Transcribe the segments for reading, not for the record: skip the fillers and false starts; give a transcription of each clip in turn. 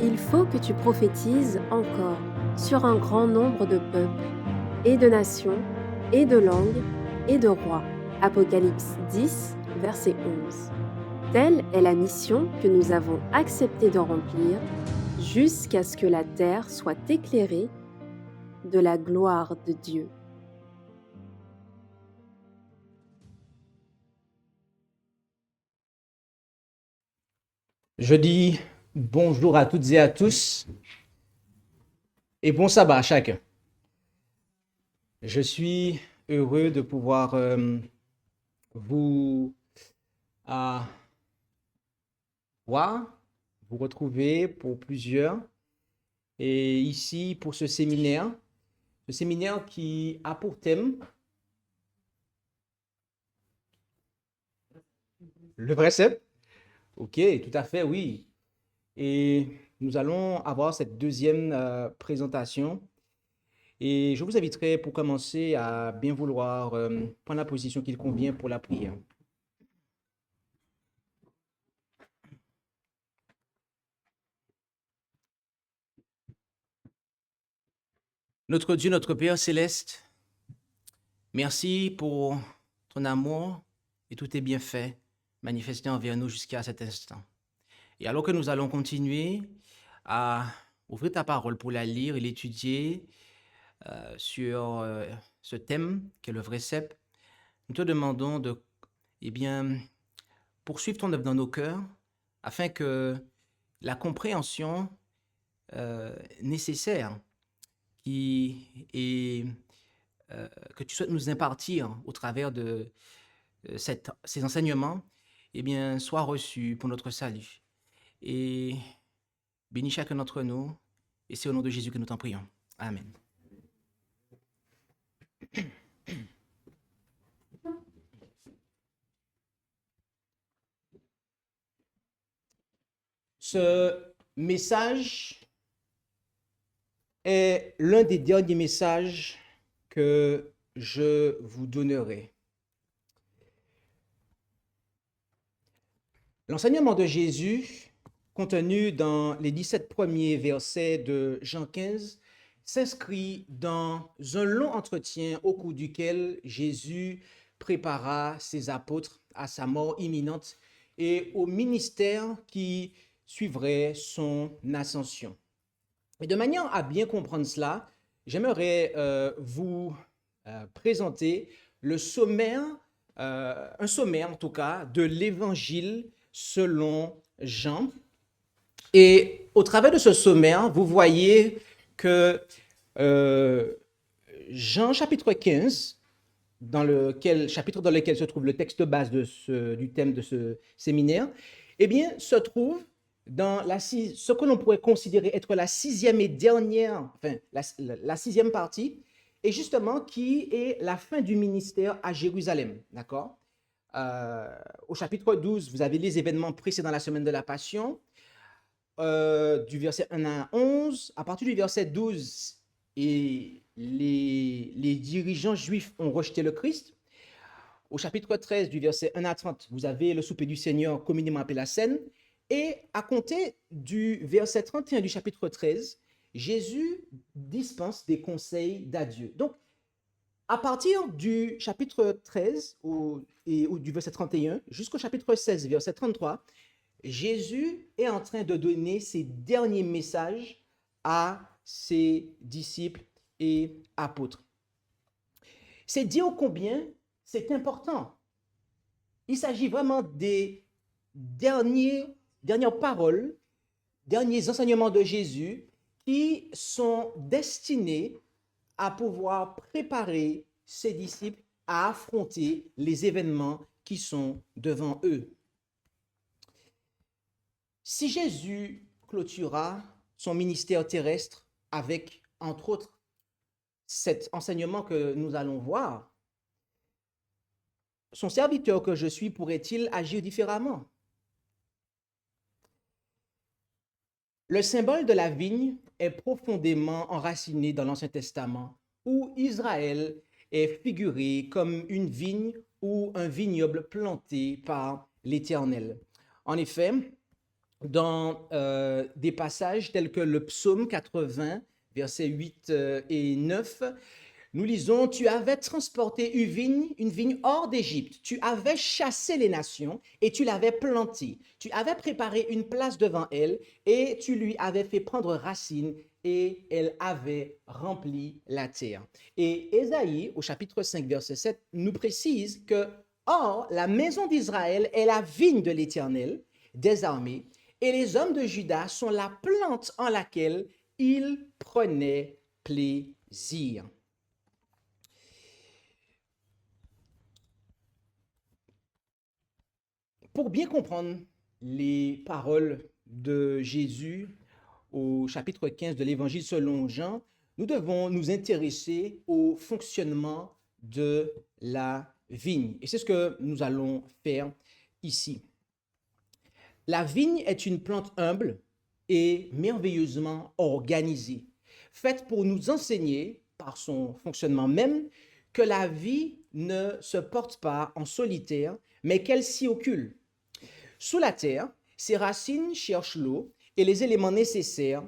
Il faut que tu prophétises encore sur un grand nombre de peuples, et de nations, et de langues, et de rois. Apocalypse 10, verset 11. Telle est la mission que nous avons accepté de remplir jusqu'à ce que la terre soit éclairée de la gloire de Dieu. Je dis bonjour à toutes et à tous et bon sabbat à chacun. Je suis heureux de pouvoir vous voir, vous retrouver pour plusieurs et ici pour ce séminaire qui a pour thème le précepte. Ok, tout à fait, oui. Et nous allons avoir cette deuxième présentation. Et je vous inviterai pour commencer à bien vouloir prendre la position qu'il convient pour la prière. Notre Dieu, notre Père céleste, merci pour ton amour et tous tes bienfaits manifestés envers nous jusqu'à cet instant. Et alors que nous allons continuer à ouvrir ta parole pour la lire et l'étudier sur ce thème qu'est le vrai cep, nous te demandons de poursuivre ton œuvre dans nos cœurs afin que la compréhension nécessaire que tu souhaites nous impartir au travers de ces enseignements, soit reçue pour notre salut. Et bénis chacun d'entre nous, et c'est au nom de Jésus que nous t'en prions. Amen. Ce message est l'un des derniers messages que je vous donnerai. L'enseignement de Jésus, contenu dans les 17 premiers versets de Jean 15, s'inscrit dans un long entretien au cours duquel Jésus prépara ses apôtres à sa mort imminente et au ministère qui suivrait son ascension. Et de manière à bien comprendre cela, j'aimerais vous présenter le sommaire, un sommaire en tout cas, de l'évangile selon Jean. Et au travers de ce sommaire, vous voyez que Jean chapitre 15, chapitre dans lequel se trouve le texte base du thème de ce séminaire, se trouve dans ce que l'on pourrait considérer être la sixième et dernière, enfin la sixième partie, et justement qui est la fin du ministère à Jérusalem, d'accord? Au chapitre 12, vous avez les événements précédant la semaine de la Passion, du verset 1 à 11. À partir du verset 12, et les dirigeants juifs ont rejeté le Christ. Au chapitre 13, du verset 1 à 30, vous avez le souper du Seigneur, communément appelé la Cène. Et à compter du verset 31 du chapitre 13, Jésus dispense des conseils d'adieu. Donc, à partir du chapitre 13 ou du verset 31 jusqu'au chapitre 16, verset 33, Jésus est en train de donner ses derniers messages à ses disciples et apôtres. C'est dire combien c'est important. Il s'agit vraiment des dernières paroles, derniers enseignements de Jésus qui sont destinés à pouvoir préparer ses disciples à affronter les événements qui sont devant eux. Si Jésus clôtura son ministère terrestre avec, entre autres, cet enseignement que nous allons voir, son serviteur que je suis pourrait-il agir différemment? Le symbole de la vigne est profondément enraciné dans l'Ancien Testament, où Israël est figuré comme une vigne ou un vignoble planté par l'Éternel. En effet, dans des passages tels que le psaume 80, versets 8 et 9. Nous lisons, tu avais transporté une vigne hors d'Égypte, tu avais chassé les nations et tu l'avais plantée. Tu avais préparé une place devant elle et tu lui avais fait prendre racine et elle avait rempli la terre. Et Ésaïe, au chapitre 5, verset 7, nous précise que, or, la maison d'Israël est la vigne de l'Éternel des armées et les hommes de Juda sont la plante en laquelle il prenait plaisir. Pour bien comprendre les paroles de Jésus au chapitre 15 de l'Évangile selon Jean, nous devons nous intéresser au fonctionnement de la vigne. Et c'est ce que nous allons faire ici. La vigne est une plante humble et merveilleusement organisée, faite pour nous enseigner, par son fonctionnement même, que la vie ne se porte pas en solitaire, mais qu'elle circule. Sous la terre, ses racines cherchent l'eau et les éléments nécessaires.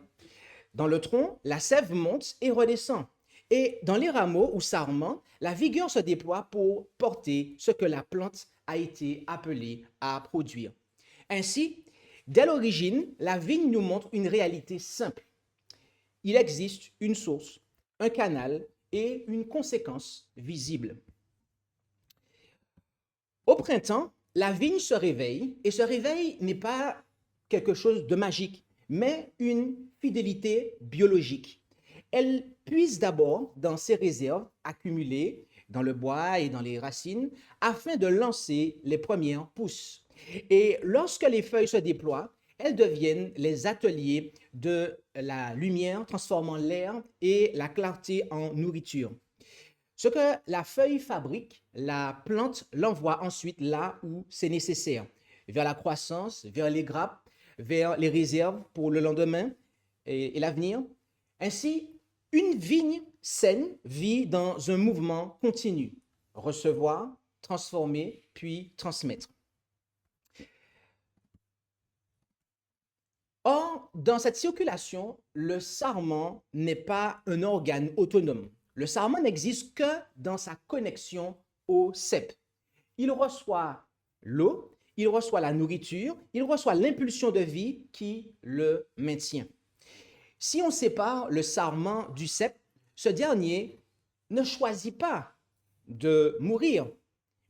Dans le tronc, la sève monte et redescend. Et dans les rameaux ou sarments, la vigueur se déploie pour porter ce que la plante a été appelée à produire. Ainsi, dès l'origine, la vigne nous montre une réalité simple. Il existe une source, un canal et une conséquence visible. Au printemps, la vigne se réveille, et ce réveil n'est pas quelque chose de magique, mais une fidélité biologique. Elle puise d'abord dans ses réserves accumulées dans le bois et dans les racines afin de lancer les premières pousses. Et lorsque les feuilles se déploient, elles deviennent les ateliers de la lumière, transformant l'air et la clarté en nourriture. Ce que la feuille fabrique, la plante l'envoie ensuite là où c'est nécessaire, vers la croissance, vers les grappes, vers les réserves pour le lendemain et l'avenir. Ainsi, une vigne saine vit dans un mouvement continu, recevoir, transformer, puis transmettre. Or, dans cette circulation, le sarment n'est pas un organe autonome. Le sarment n'existe que dans sa connexion au cep. Il reçoit l'eau, il reçoit la nourriture, il reçoit l'impulsion de vie qui le maintient. Si on sépare le sarment du cep, ce dernier ne choisit pas de mourir,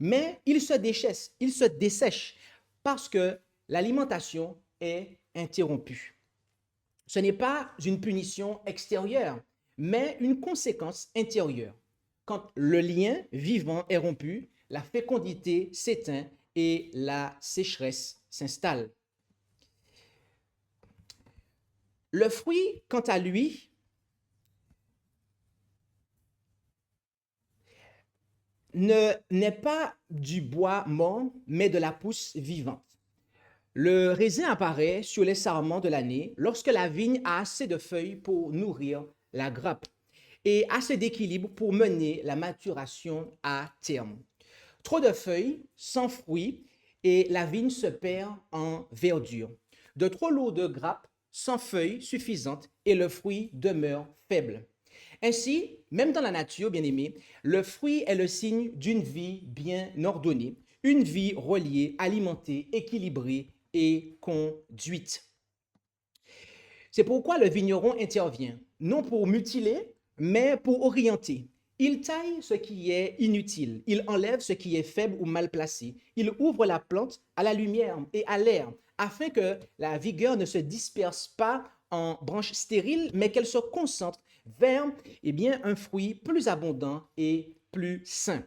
mais il se dessèche parce que l'alimentation est interrompue. Ce n'est pas une punition extérieure, mais une conséquence intérieure. Quand le lien vivant est rompu, la fécondité s'éteint et la sécheresse s'installe. Le fruit, quant à lui, n'est pas du bois mort, mais de la pousse vivante. Le raisin apparaît sur les sarments de l'année lorsque la vigne a assez de feuilles pour nourrir la grappe et assez d'équilibre pour mener la maturation à terme. Trop de feuilles, sans fruits, et la vigne se perd en verdure. De trop lourdes grappes, sans feuilles suffisantes, et le fruit demeure faible. Ainsi, même dans la nature, bien-aimés, le fruit est le signe d'une vie bien ordonnée, une vie reliée, alimentée, équilibrée et conduite. C'est pourquoi le vigneron intervient, non pour mutiler, mais pour orienter. Il taille ce qui est inutile, il enlève ce qui est faible ou mal placé, il ouvre la plante à la lumière et à l'air, afin que la vigueur ne se disperse pas en branches stériles, mais qu'elle se concentre vers un fruit plus abondant et plus sain.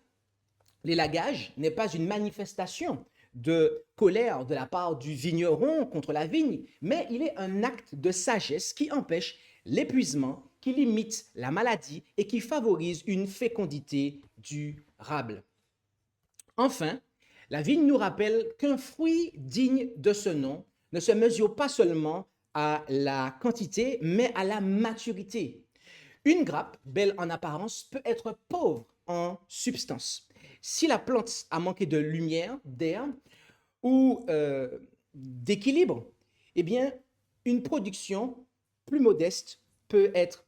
L'élagage n'est pas une manifestation de colère de la part du vigneron contre la vigne, mais il est un acte de sagesse qui empêche l'épuisement, qui limite la maladie et qui favorise une fécondité durable. Enfin, la vigne nous rappelle qu'un fruit digne de ce nom ne se mesure pas seulement à la quantité, mais à la maturité. Une grappe, belle en apparence, peut être pauvre en substance. Si la plante a manqué de lumière, d'air ou d'équilibre, eh bien, une production plus modeste peut être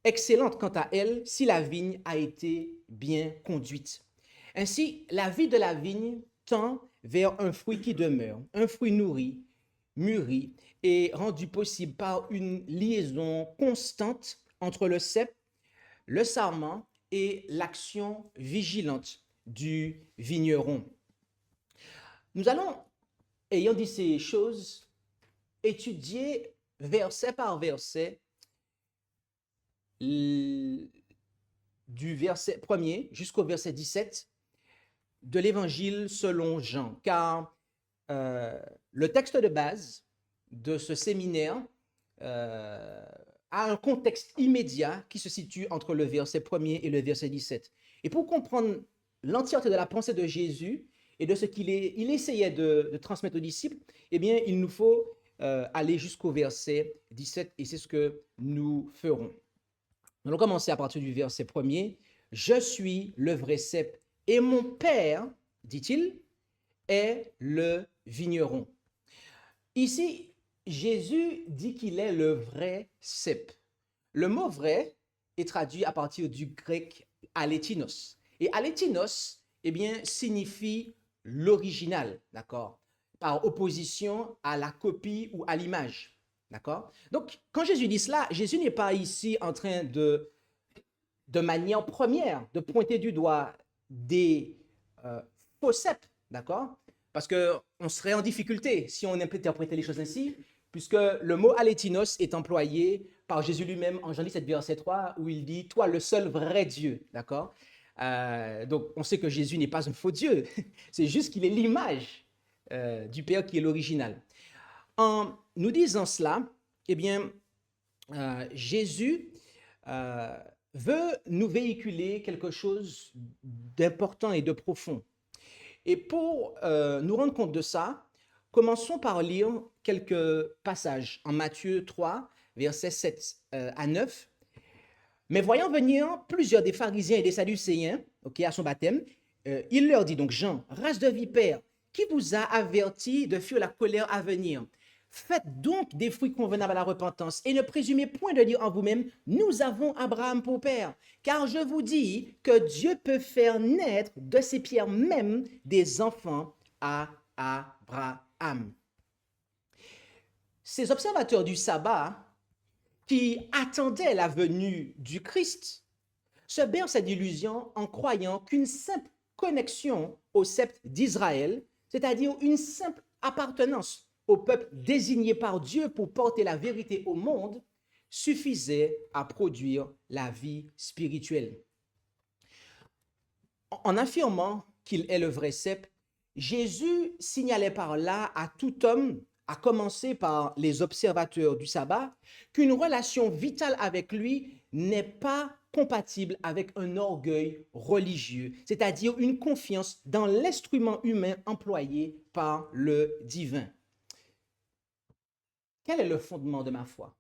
excellente quant à elle si la vigne a été bien conduite. Ainsi, la vie de la vigne tend vers un fruit qui demeure, un fruit nourri, mûri et rendu possible par une liaison constante entre le cep, le sarment et l'action vigilante du vigneron. Nous allons, ayant dit ces choses, étudier verset par verset du verset 1er jusqu'au verset 17 de l'évangile selon Jean, car le texte de base de ce séminaire a un contexte immédiat qui se situe entre le verset 1er et le verset 17. Et pour comprendre l'entièreté de la pensée de Jésus et de ce qu'il essayait de transmettre aux disciples, eh bien, il nous faut aller jusqu'au verset 17 et c'est ce que nous ferons. Nous allons commencer à partir du verset 1er. « Je suis le vrai cep et mon Père, dit-il, est le vigneron. » Ici, Jésus dit qu'il est le vrai cep. Le mot vrai est traduit à partir du grec alétinos. Et alétinos, eh bien, signifie l'original, d'accord? Par opposition à la copie ou à l'image, d'accord? Donc, quand Jésus dit cela, Jésus n'est pas ici en train de manière première, de pointer du doigt des faux ceps, d'accord? Parce qu'on serait en difficulté si on interprétait les choses ainsi, puisque le mot alétinos est employé par Jésus lui-même en Jean 17, verset 3, où il dit « Toi, le seul vrai Dieu », d'accord? Donc, on sait que Jésus n'est pas un faux Dieu, c'est juste qu'il est l'image du Père qui est l'original. En nous disant cela, eh bien, Jésus veut nous véhiculer quelque chose d'important et de profond. Et pour nous rendre compte de ça, commençons par lire quelques passages en Matthieu 3, versets 7 à 9. Mais voyant venir plusieurs des pharisiens et des sadducéens à son baptême, il leur dit donc, Jean, race de vipères, qui vous a averti de fuir la colère à venir? Faites donc des fruits convenables à la repentance et ne présumez point de dire en vous-même, nous avons Abraham pour père. Car je vous dis que Dieu peut faire naître de ces pierres même des enfants à Abraham. Ces observateurs du sabbat qui attendaient la venue du Christ se bercent cette illusion en croyant qu'une simple connexion au sceptre d'Israël, c'est-à-dire une simple appartenance au peuple désigné par Dieu pour porter la vérité au monde, suffisait à produire la vie spirituelle. En affirmant qu'il est le vrai cep, Jésus signalait par là à tout homme, à commencer par les observateurs du sabbat, qu'une relation vitale avec lui n'est pas compatible avec un orgueil religieux, c'est-à-dire une confiance dans l'instrument humain employé par le divin. Quel est le fondement de ma foi?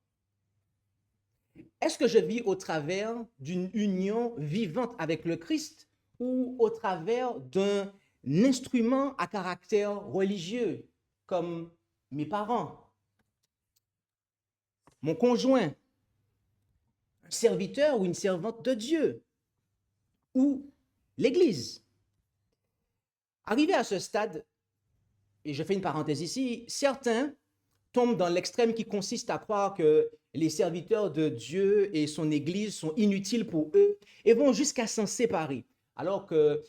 Est-ce que je vis au travers d'une union vivante avec le Christ ou au travers d'un instrument à caractère religieux, comme mes parents, mon conjoint, un serviteur ou une servante de Dieu, ou l'Église? Arrivé à ce stade, et je fais une parenthèse ici, certains tombent dans l'extrême qui consiste à croire que les serviteurs de Dieu et son Église sont inutiles pour eux et vont jusqu'à s'en séparer. Alors que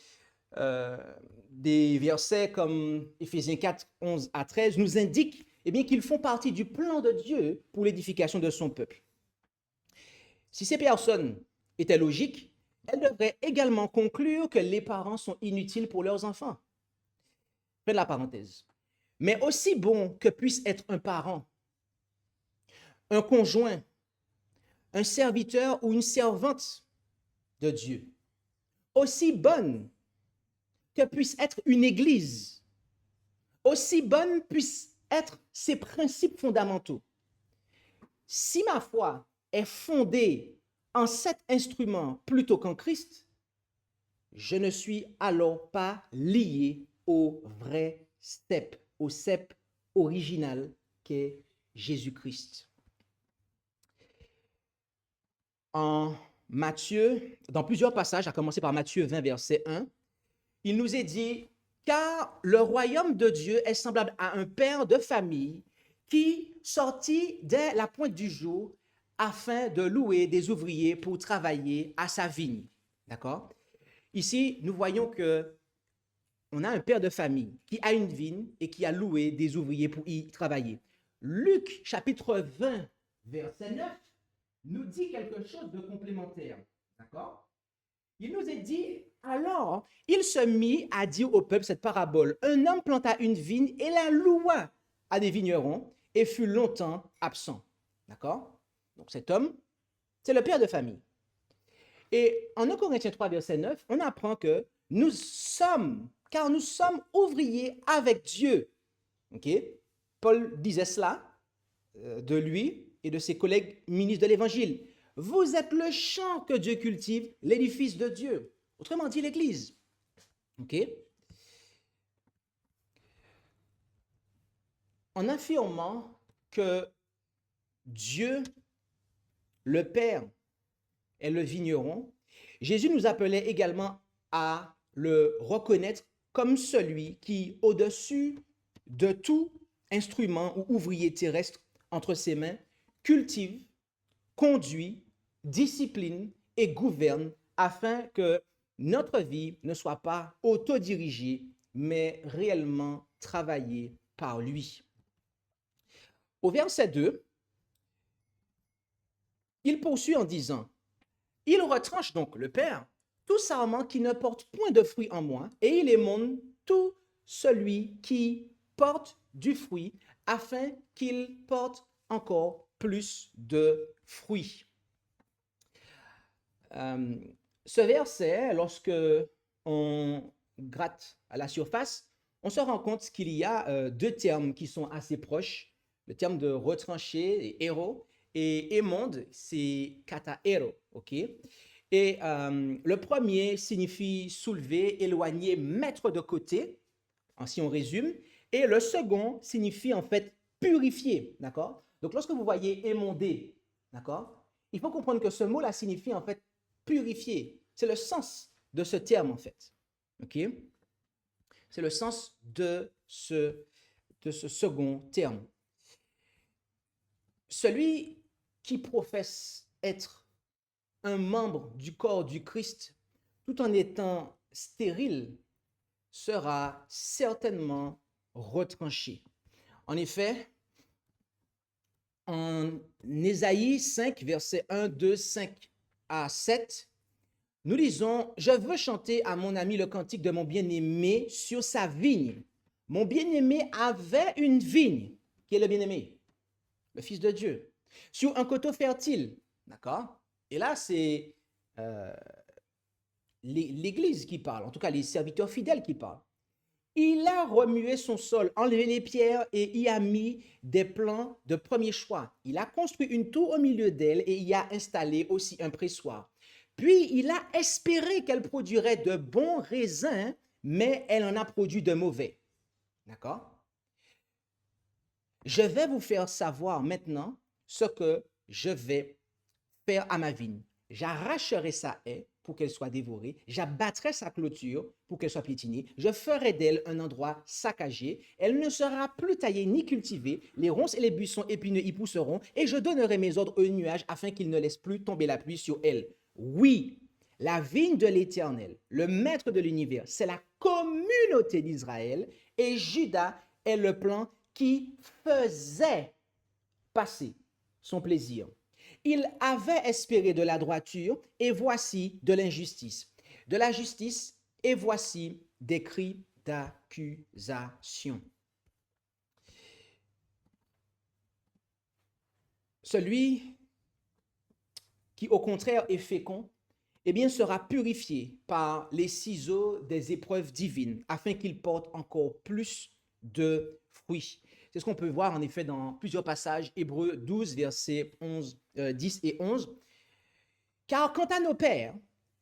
des versets comme Éphésiens 4, 11 à 13 nous indiquent qu'ils font partie du plan de Dieu pour l'édification de son peuple. Si ces personnes étaient logiques, elles devraient également conclure que les parents sont inutiles pour leurs enfants. Fin de la parenthèse. Mais aussi bon que puisse être un parent, un conjoint, un serviteur ou une servante de Dieu, aussi bonne que puisse être une église, aussi bonne puissent être ses principes fondamentaux. Si ma foi est fondée en cet instrument plutôt qu'en Christ, je ne suis alors pas lié au vrai cep, au cep original qu'est Jésus-Christ. En Matthieu, dans plusieurs passages, à commencer par Matthieu 20, verset 1, il nous est dit, car le royaume de Dieu est semblable à un père de famille qui sortit dès la pointe du jour afin de louer des ouvriers pour travailler à sa vigne. D'accord? Ici, nous voyons que on a un père de famille qui a une vigne et qui a loué des ouvriers pour y travailler. Luc, chapitre 20, verset 9, nous dit quelque chose de complémentaire. D'accord? Il nous est dit, alors, il se mit à dire au peuple cette parabole. Un homme planta une vigne et la loua à des vignerons et fut longtemps absent. D'accord? Donc cet homme, c'est le père de famille. Et en 1 Corinthiens 3, verset 9, on apprend que nous sommes ouvriers avec Dieu. Okay? Paul disait cela de lui et de ses collègues ministres de l'Évangile. Vous êtes le champ que Dieu cultive, l'édifice de Dieu. Autrement dit, l'Église. Okay? En affirmant que Dieu, le Père, est le vigneron, Jésus nous appelait également à le reconnaître comme celui qui, au-dessus de tout instrument ou ouvrier terrestre entre ses mains, cultive, conduit, discipline et gouverne afin que notre vie ne soit pas autodirigée, mais réellement travaillée par lui. Au verset 2, il poursuit en disant, « Il retranche donc le Père, tout sarment qui ne porte point de fruit en moi, et il émonde tout celui qui porte du fruit, afin qu'il porte encore plus de fruits. » Ce verset, lorsque on gratte à la surface, on se rend compte qu'il y a deux termes qui sont assez proches. Le terme de retrancher, héros, et émonde, c'est kataero, ok? Et le premier signifie soulever, éloigner, mettre de côté, si on résume. Et le second signifie en fait purifier, d'accord? Donc lorsque vous voyez émonder, d'accord? Il faut comprendre que ce mot-là signifie en fait purifier. C'est le sens de ce terme en fait, ok? C'est le sens de ce second terme. Celui qui professe être un membre du corps du Christ, tout en étant stérile, sera certainement retranché. En effet, en Ésaïe 5, versets 1, 2, 5 à 7, nous lisons « Je veux chanter à mon ami le cantique de mon bien-aimé sur sa vigne. Mon bien-aimé avait une vigne. » Qui est le bien-aimé? Le Fils de Dieu. Sur un coteau fertile. D'accord? Et là, c'est l'Église qui parle, en tout cas les serviteurs fidèles qui parlent. Il a remué son sol, enlevé les pierres et y a mis des plants de premier choix. Il a construit une tour au milieu d'elle et y a installé aussi un pressoir. Puis il a espéré qu'elle produirait de bons raisins, mais elle en a produit de mauvais. D'accord? Je vais vous faire savoir maintenant ce que je vais faire à ma vigne. J'arracherai sa haie pour qu'elle soit dévorée, j'abattrai sa clôture pour qu'elle soit piétinée, je ferai d'elle un endroit saccagé, elle ne sera plus taillée ni cultivée, les ronces et les buissons épineux y pousseront, et je donnerai mes ordres aux nuages afin qu'ils ne laissent plus tomber la pluie sur elle. Oui, la vigne de l'Éternel, le maître de l'univers, c'est la communauté d'Israël, et Juda est le plan qui faisait passer son plaisir. Il avait espéré de la droiture, et voici de l'injustice. De la justice, et voici des cris d'accusation. Celui qui, au contraire, est fécond, eh bien, sera purifié par les ciseaux des épreuves divines, afin qu'il porte encore plus de fruits. C'est ce qu'on peut voir en effet dans plusieurs passages, Hébreux 12, versets 10 et 11. Car quant à nos pères,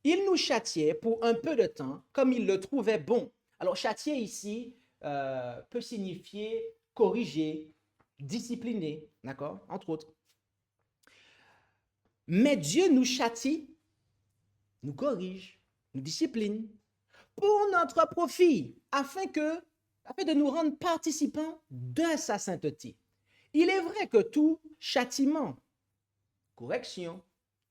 ils nous châtiaient pour un peu de temps, comme ils le trouvaient bon. Alors, châtier ici peut signifier corriger, discipliner, d'accord, entre autres. Mais Dieu nous châtie, nous corrige, nous discipline pour notre profit, afin de nous rendre participants de sa sainteté. Il est vrai que tout châtiment, correction,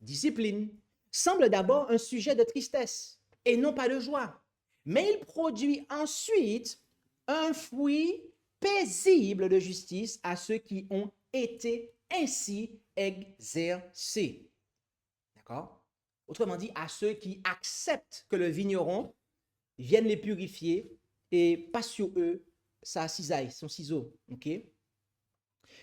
discipline, semble d'abord un sujet de tristesse et non pas de joie. Mais il produit ensuite un fruit paisible de justice à ceux qui ont été ainsi exercés. D'accord? Autrement dit, à ceux qui acceptent que le vigneron vienne les purifier et passe sur eux sa cisaille, son ciseau. Ok?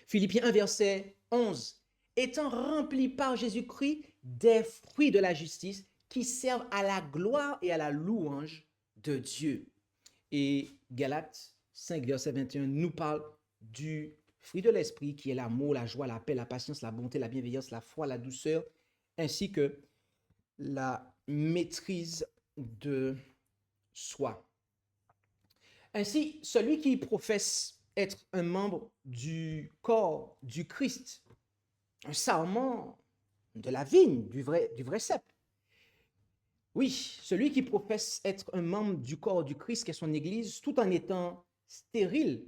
Philippiens 1, verset 11. Étant remplis par Jésus-Christ des fruits de la justice qui servent à la gloire et à la louange de Dieu. Et Galates 5, verset 21 nous parle du fruit de l'esprit qui est l'amour, la joie, la paix, la patience, la bonté, la bienveillance, la foi, la douceur, ainsi que la maîtrise de soi. Ainsi, celui qui professe être un membre du corps du Christ, un sarment de la vigne, du vrai cep. Oui, celui qui professe être un membre du corps du Christ, qui est son Église, tout en étant stérile,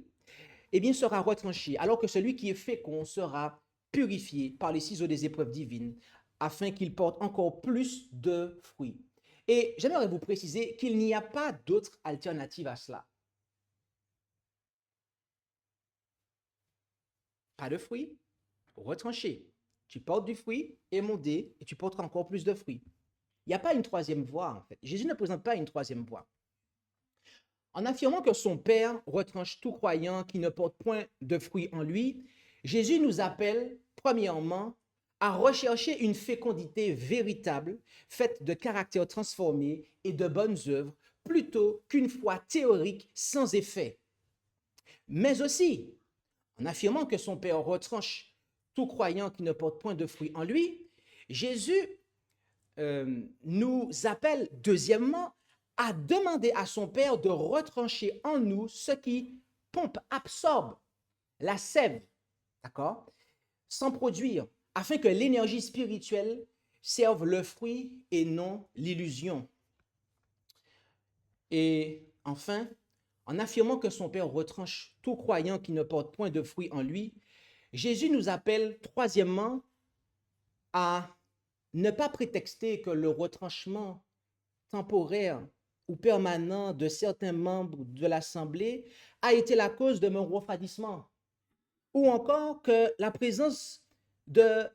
eh bien, sera retranché, alors que celui qui est fécond sera purifié par les ciseaux des épreuves divines, afin qu'il porte encore plus de fruits. Et j'aimerais vous préciser qu'il n'y a pas d'autre alternative à cela. Pas de fruits, retranché. Tu portes du fruit, émondé, et tu porteras encore plus de fruits. Il n'y a pas une troisième voie, en fait. Jésus ne présente pas une troisième voie. En affirmant que son Père retranche tout croyant qui ne porte point de fruits en lui, Jésus nous appelle, premièrement, à rechercher une fécondité véritable, faite de caractères transformés et de bonnes œuvres, plutôt qu'une foi théorique sans effet. Mais aussi, en affirmant que son Père retranche tout croyant qui ne porte point de fruits en lui, Jésus nous appelle, deuxièmement, à demander à son Père de retrancher en nous ce qui absorbe la sève, d'accord, sans produire, afin que l'énergie spirituelle serve le fruit et non l'illusion. Et enfin, en affirmant que son Père retranche tout croyant qui ne porte point de fruits en lui, Jésus nous appelle, troisièmement, à ne pas prétexter que le retranchement temporaire ou permanent de certains membres de l'Assemblée a été la cause de mon refroidissement, ou encore que la présence de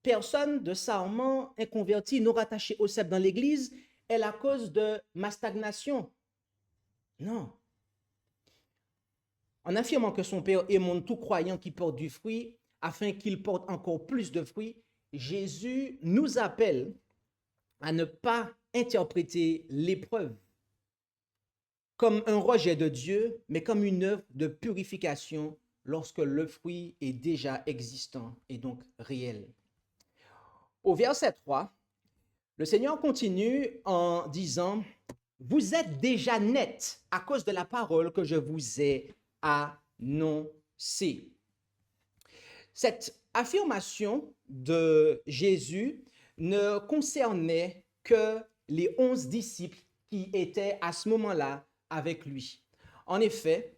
personnes, de sarments inconvertis, non rattachés au cep dans l'Église est la cause de ma stagnation. Non. En affirmant que son Père émonde tout croyant qui porte du fruit, afin qu'il porte encore plus de fruits, Jésus nous appelle à ne pas interpréter l'épreuve comme un rejet de Dieu, mais comme une œuvre de purification lorsque le fruit est déjà existant et donc réel. Au verset 3, le Seigneur continue en disant « Vous êtes déjà nets à cause de la parole que je vous ai annoncée. » Cette affirmation de Jésus ne concernait que les 11 disciples qui étaient à ce moment-là avec lui. En effet,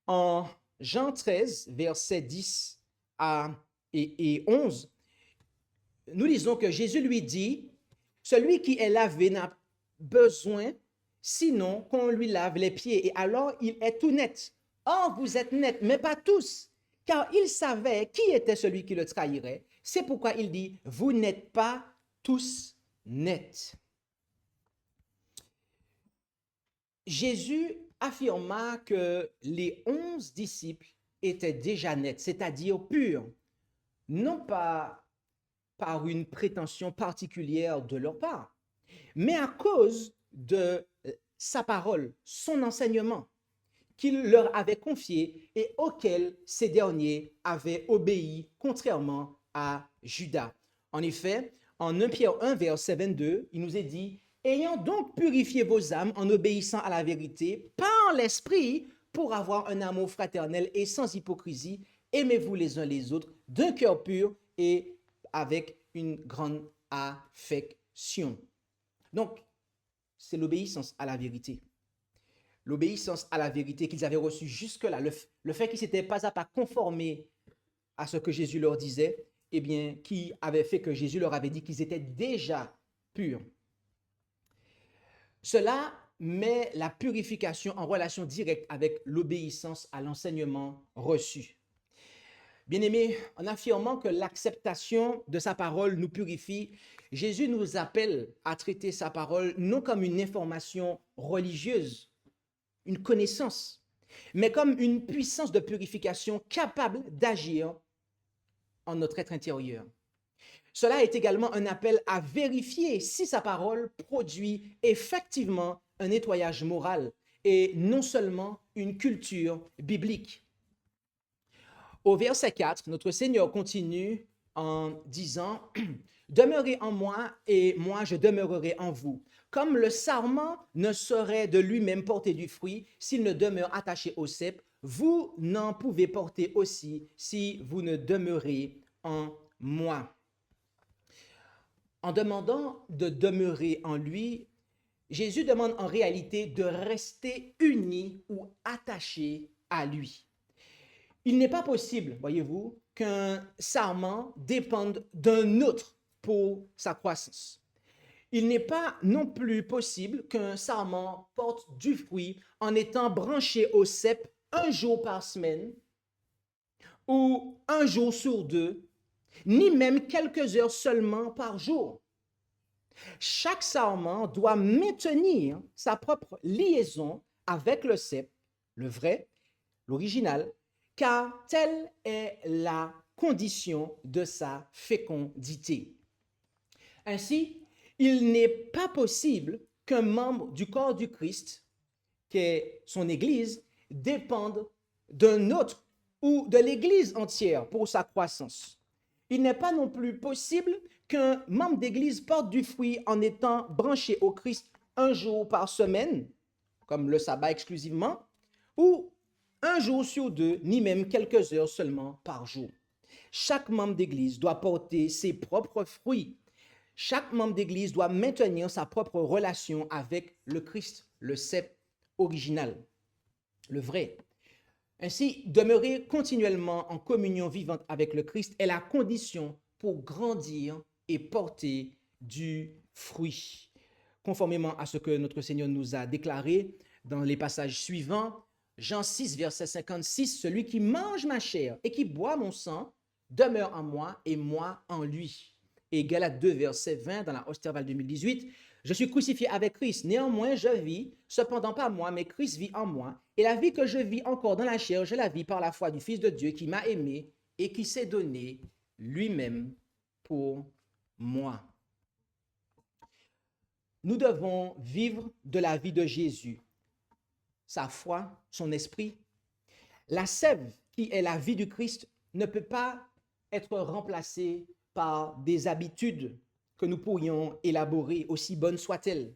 en Jean 13, versets 10 et 11, nous lisons que Jésus lui dit, « Celui qui est lavé n'a besoin sinon qu'on lui lave les pieds, et alors il est tout net. Or, vous êtes nets, mais pas tous. » Car il savait qui était celui qui le trahirait. C'est pourquoi il dit, vous n'êtes pas tous nets. Jésus affirma que les 11 disciples étaient déjà nets, c'est-à-dire purs, non pas par une prétention particulière de leur part, mais à cause de sa parole, son enseignement, qu'il leur avait confié et auquel ces derniers avaient obéi, contrairement à Judas. En effet, en 1 Pierre 1, verset 22, il nous est dit « Ayant donc purifié vos âmes en obéissant à la vérité par l'Esprit, pour avoir un amour fraternel et sans hypocrisie, aimez-vous les uns les autres d'un cœur pur et avec une grande affection. Donc, c'est l'obéissance à la vérité. L'obéissance à la vérité qu'ils avaient reçue jusque-là, le fait qu'ils ne s'étaient pas à pas conformés à ce que Jésus leur disait, eh bien, qui avait fait que Jésus leur avait dit qu'ils étaient déjà purs. Cela met la purification en relation directe avec l'obéissance à l'enseignement reçu. Bien-aimés, en affirmant que l'acceptation de sa parole nous purifie, Jésus nous appelle à traiter sa parole non comme une information religieuse, une connaissance, mais comme une puissance de purification capable d'agir en notre être intérieur. Cela est également un appel à vérifier si sa parole produit effectivement un nettoyage moral et non seulement une culture biblique. Au verset 4, notre Seigneur continue en disant « Demeurez en moi et moi je demeurerai en vous. Comme le sarment ne saurait de lui-même porter du fruit s'il ne demeure attaché au cep, vous n'en pouvez porter aussi si vous ne demeurez en moi. » En demandant de demeurer en lui, Jésus demande en réalité de rester uni ou attaché à lui. Il n'est pas possible, voyez-vous, qu'un sarment dépende d'un autre pour sa croissance. Il n'est pas non plus possible qu'un sarment porte du fruit en étant branché au cep un jour par semaine ou un jour sur deux, ni même quelques heures seulement par jour. Chaque sarment doit maintenir sa propre liaison avec le cep, le vrai, l'original, car telle est la condition de sa fécondité. Ainsi, il n'est pas possible qu'un membre du corps du Christ, qui est son Église, dépende d'un autre ou de l'Église entière pour sa croissance. Il n'est pas non plus possible qu'un membre d'Église porte du fruit en étant branché au Christ un jour par semaine, comme le sabbat exclusivement, ou un jour sur deux, ni même quelques heures seulement par jour. Chaque membre d'Église doit porter ses propres fruits. Chaque membre d'Église doit maintenir sa propre relation avec le Christ, le cep original, le vrai. Ainsi, demeurer continuellement en communion vivante avec le Christ est la condition pour grandir et porter du fruit. Conformément à ce que notre Seigneur nous a déclaré dans les passages suivants, Jean 6, verset 56, « Celui qui mange ma chair et qui boit mon sang demeure en moi et moi en lui. » Et Galates 2, verset 20, dans la Osterval 2018, « Je suis crucifié avec Christ, néanmoins je vis, cependant pas moi, mais Christ vit en moi. Et la vie que je vis encore dans la chair, je la vis par la foi du Fils de Dieu qui m'a aimé et qui s'est donné lui-même pour moi. » Nous devons vivre de la vie de Jésus, sa foi, son esprit. La sève qui est la vie du Christ ne peut pas être remplacée par des habitudes que nous pourrions élaborer, aussi bonnes soient-elles.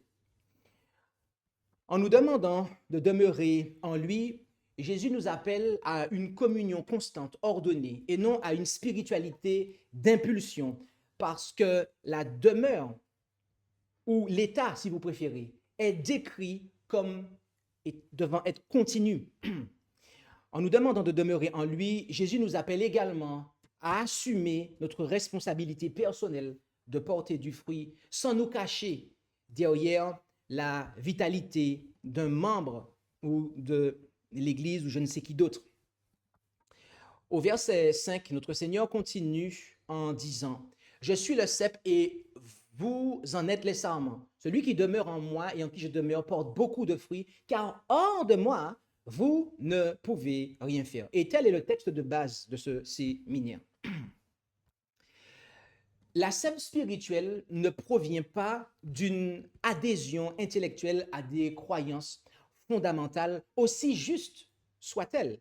En nous demandant de demeurer en lui, Jésus nous appelle à une communion constante, ordonnée, et non à une spiritualité d'impulsion, parce que la demeure, ou l'état, si vous préférez, est décrit comme devant être continu. En nous demandant de demeurer en lui, Jésus nous appelle également à assumer notre responsabilité personnelle de porter du fruit sans nous cacher derrière la vitalité d'un membre ou de l'Église ou je ne sais qui d'autre. Au verset 5, notre Seigneur continue en disant « Je suis le cep et vous en êtes les sarments. Celui qui demeure en moi et en qui je demeure porte beaucoup de fruits, car hors de moi, vous ne pouvez rien faire. » Et tel est le texte de base de ce séminaire. La sève spirituelle ne provient pas d'une adhésion intellectuelle à des croyances fondamentales, aussi justes soient-elles,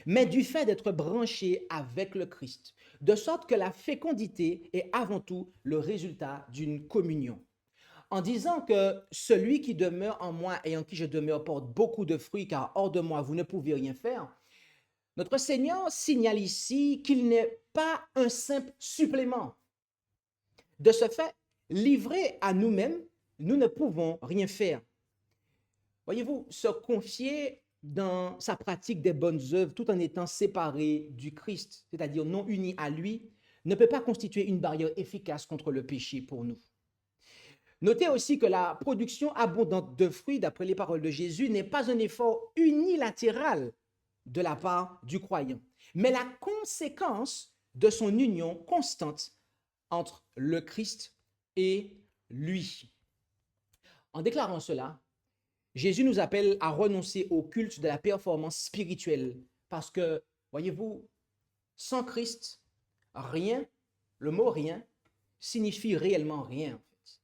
mais du fait d'être branché avec le Christ, de sorte que la fécondité est avant tout le résultat d'une communion. En disant que celui qui demeure en moi et en qui je demeure porte beaucoup de fruits, car hors de moi, vous ne pouvez rien faire, Notre Seigneur signale ici qu'il n'est pas un simple supplément. De ce fait, livrés à nous-mêmes, nous ne pouvons rien faire. Voyez-vous, se confier dans sa pratique des bonnes œuvres tout en étant séparé du Christ, c'est-à-dire non uni à lui, ne peut pas constituer une barrière efficace contre le péché pour nous. Notez aussi que la production abondante de fruits, d'après les paroles de Jésus, n'est pas un effort unilatéral de la part du croyant, mais la conséquence de son union constante entre le Christ et lui. En déclarant cela, Jésus nous appelle à renoncer au culte de la performance spirituelle parce que, voyez-vous, sans Christ, rien, le mot rien, signifie réellement rien. En fait.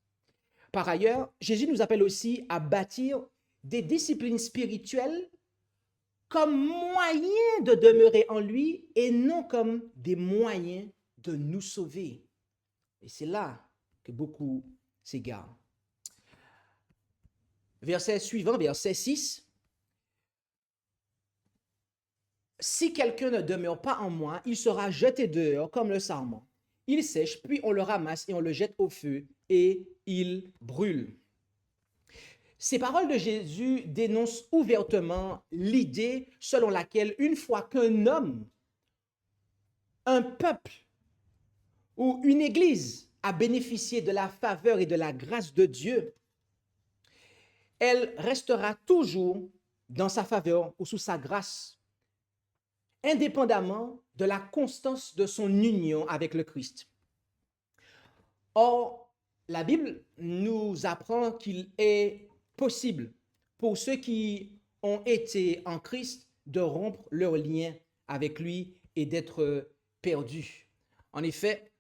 Par ailleurs, Jésus nous appelle aussi à bâtir des disciplines spirituelles comme moyen de demeurer en lui et non comme des moyens de nous sauver. Et c'est là que beaucoup s'égarent. Verset suivant, verset 6. Si quelqu'un ne demeure pas en moi, il sera jeté dehors comme le sarment. Il sèche, puis on le ramasse et on le jette au feu et il brûle. Ces paroles de Jésus dénoncent ouvertement l'idée selon laquelle une fois qu'un homme, un peuple ou une église a bénéficié de la faveur et de la grâce de Dieu, elle restera toujours dans sa faveur ou sous sa grâce, indépendamment de la constance de son union avec le Christ. Or, la Bible nous apprend qu'il est possible pour ceux qui ont été en Christ de rompre leur lien avec lui et d'être perdus. En effet,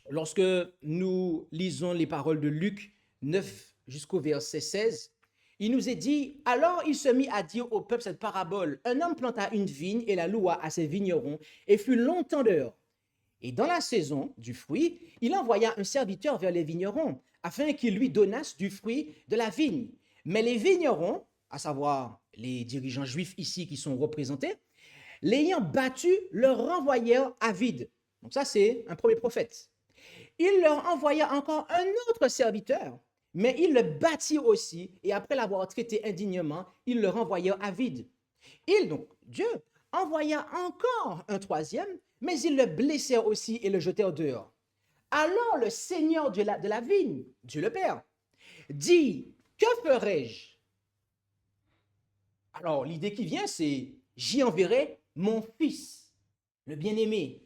lorsque nous lisons les paroles de Luc 9 jusqu'au verset 16, il nous est dit, alors il se mit à dire au peuple cette parabole. Un homme planta une vigne et la loua à ses vignerons et fut longtemps dehors. Et dans la saison du fruit, il envoya un serviteur vers les vignerons afin qu'ils lui donnassent du fruit de la vigne. Mais les vignerons, à savoir les dirigeants juifs ici qui sont représentés, l'ayant battu, le renvoyèrent à vide. Donc ça, c'est un premier prophète. Il leur envoya encore un autre serviteur, mais il le battit aussi, et après l'avoir traité indignement, il le renvoya à vide. Donc, Dieu envoya encore un troisième, mais ils le blessèrent aussi et le jetèrent dehors. Alors le Seigneur de la vigne, Dieu le Père, dit, que ferai-je? Alors l'idée qui vient, c'est, j'y enverrai mon fils, le bien-aimé.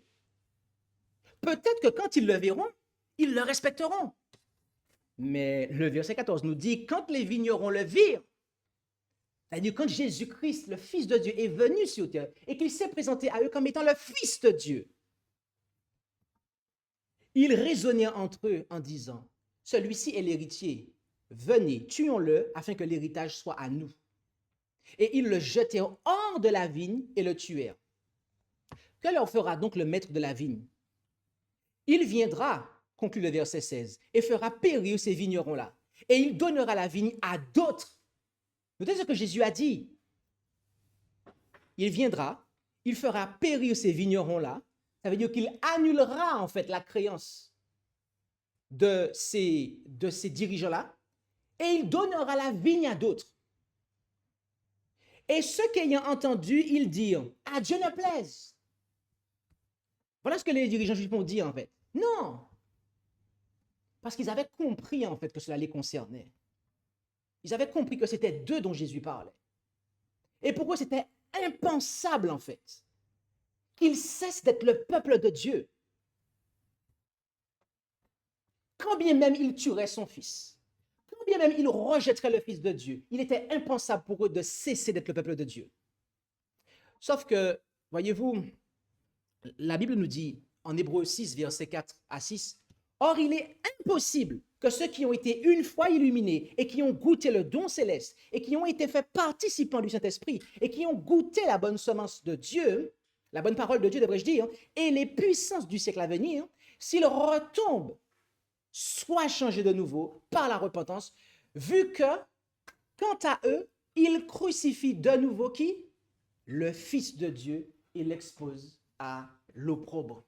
Peut-être que quand ils le verront, ils le respecteront. Mais le verset 14 nous dit, quand les vignerons le virent, c'est-à-dire quand Jésus-Christ, le Fils de Dieu, est venu sur terre et qu'il s'est présenté à eux comme étant le Fils de Dieu, ils raisonnèrent entre eux en disant, celui-ci est l'héritier, venez, tuons-le afin que l'héritage soit à nous. Et ils le jetèrent hors de la vigne et le tuèrent. Que leur fera donc le maître de la vigne? Il viendra, conclut le verset 16, et fera périr ces vignerons-là. Et il donnera la vigne à d'autres. Notez ce que Jésus a dit. Il viendra, il fera périr ces vignerons-là. Ça veut dire qu'il annulera en fait la créance de ces dirigeants-là et il donnera la vigne à d'autres. Et ceux qu'ayant entendu, ils dirent, à Dieu ne plaise. Voilà ce que les dirigeants juifs ont dit en fait. Non, parce qu'ils avaient compris en fait que cela les concernait. Ils avaient compris que c'était d'eux dont Jésus parlait. Et pour eux, c'était impensable en fait qu'ils cessent d'être le peuple de Dieu. Quand bien même il tuerait son fils, quand bien même il rejetterait le Fils de Dieu, il était impensable pour eux de cesser d'être le peuple de Dieu. Sauf que, voyez-vous, la Bible nous dit en Hébreux 6, versets 4 à 6, « Or, il est impossible que ceux qui ont été une fois illuminés et qui ont goûté le don céleste et qui ont été faits participants du Saint-Esprit et qui ont goûté la bonne semence de Dieu, la bonne parole de Dieu, devrais-je dire, et les puissances du siècle à venir, s'ils retombent, soient changés de nouveau par la repentance, vu que, quant à eux, ils crucifient de nouveau qui? Le Fils de Dieu il l'expose à l'opprobre.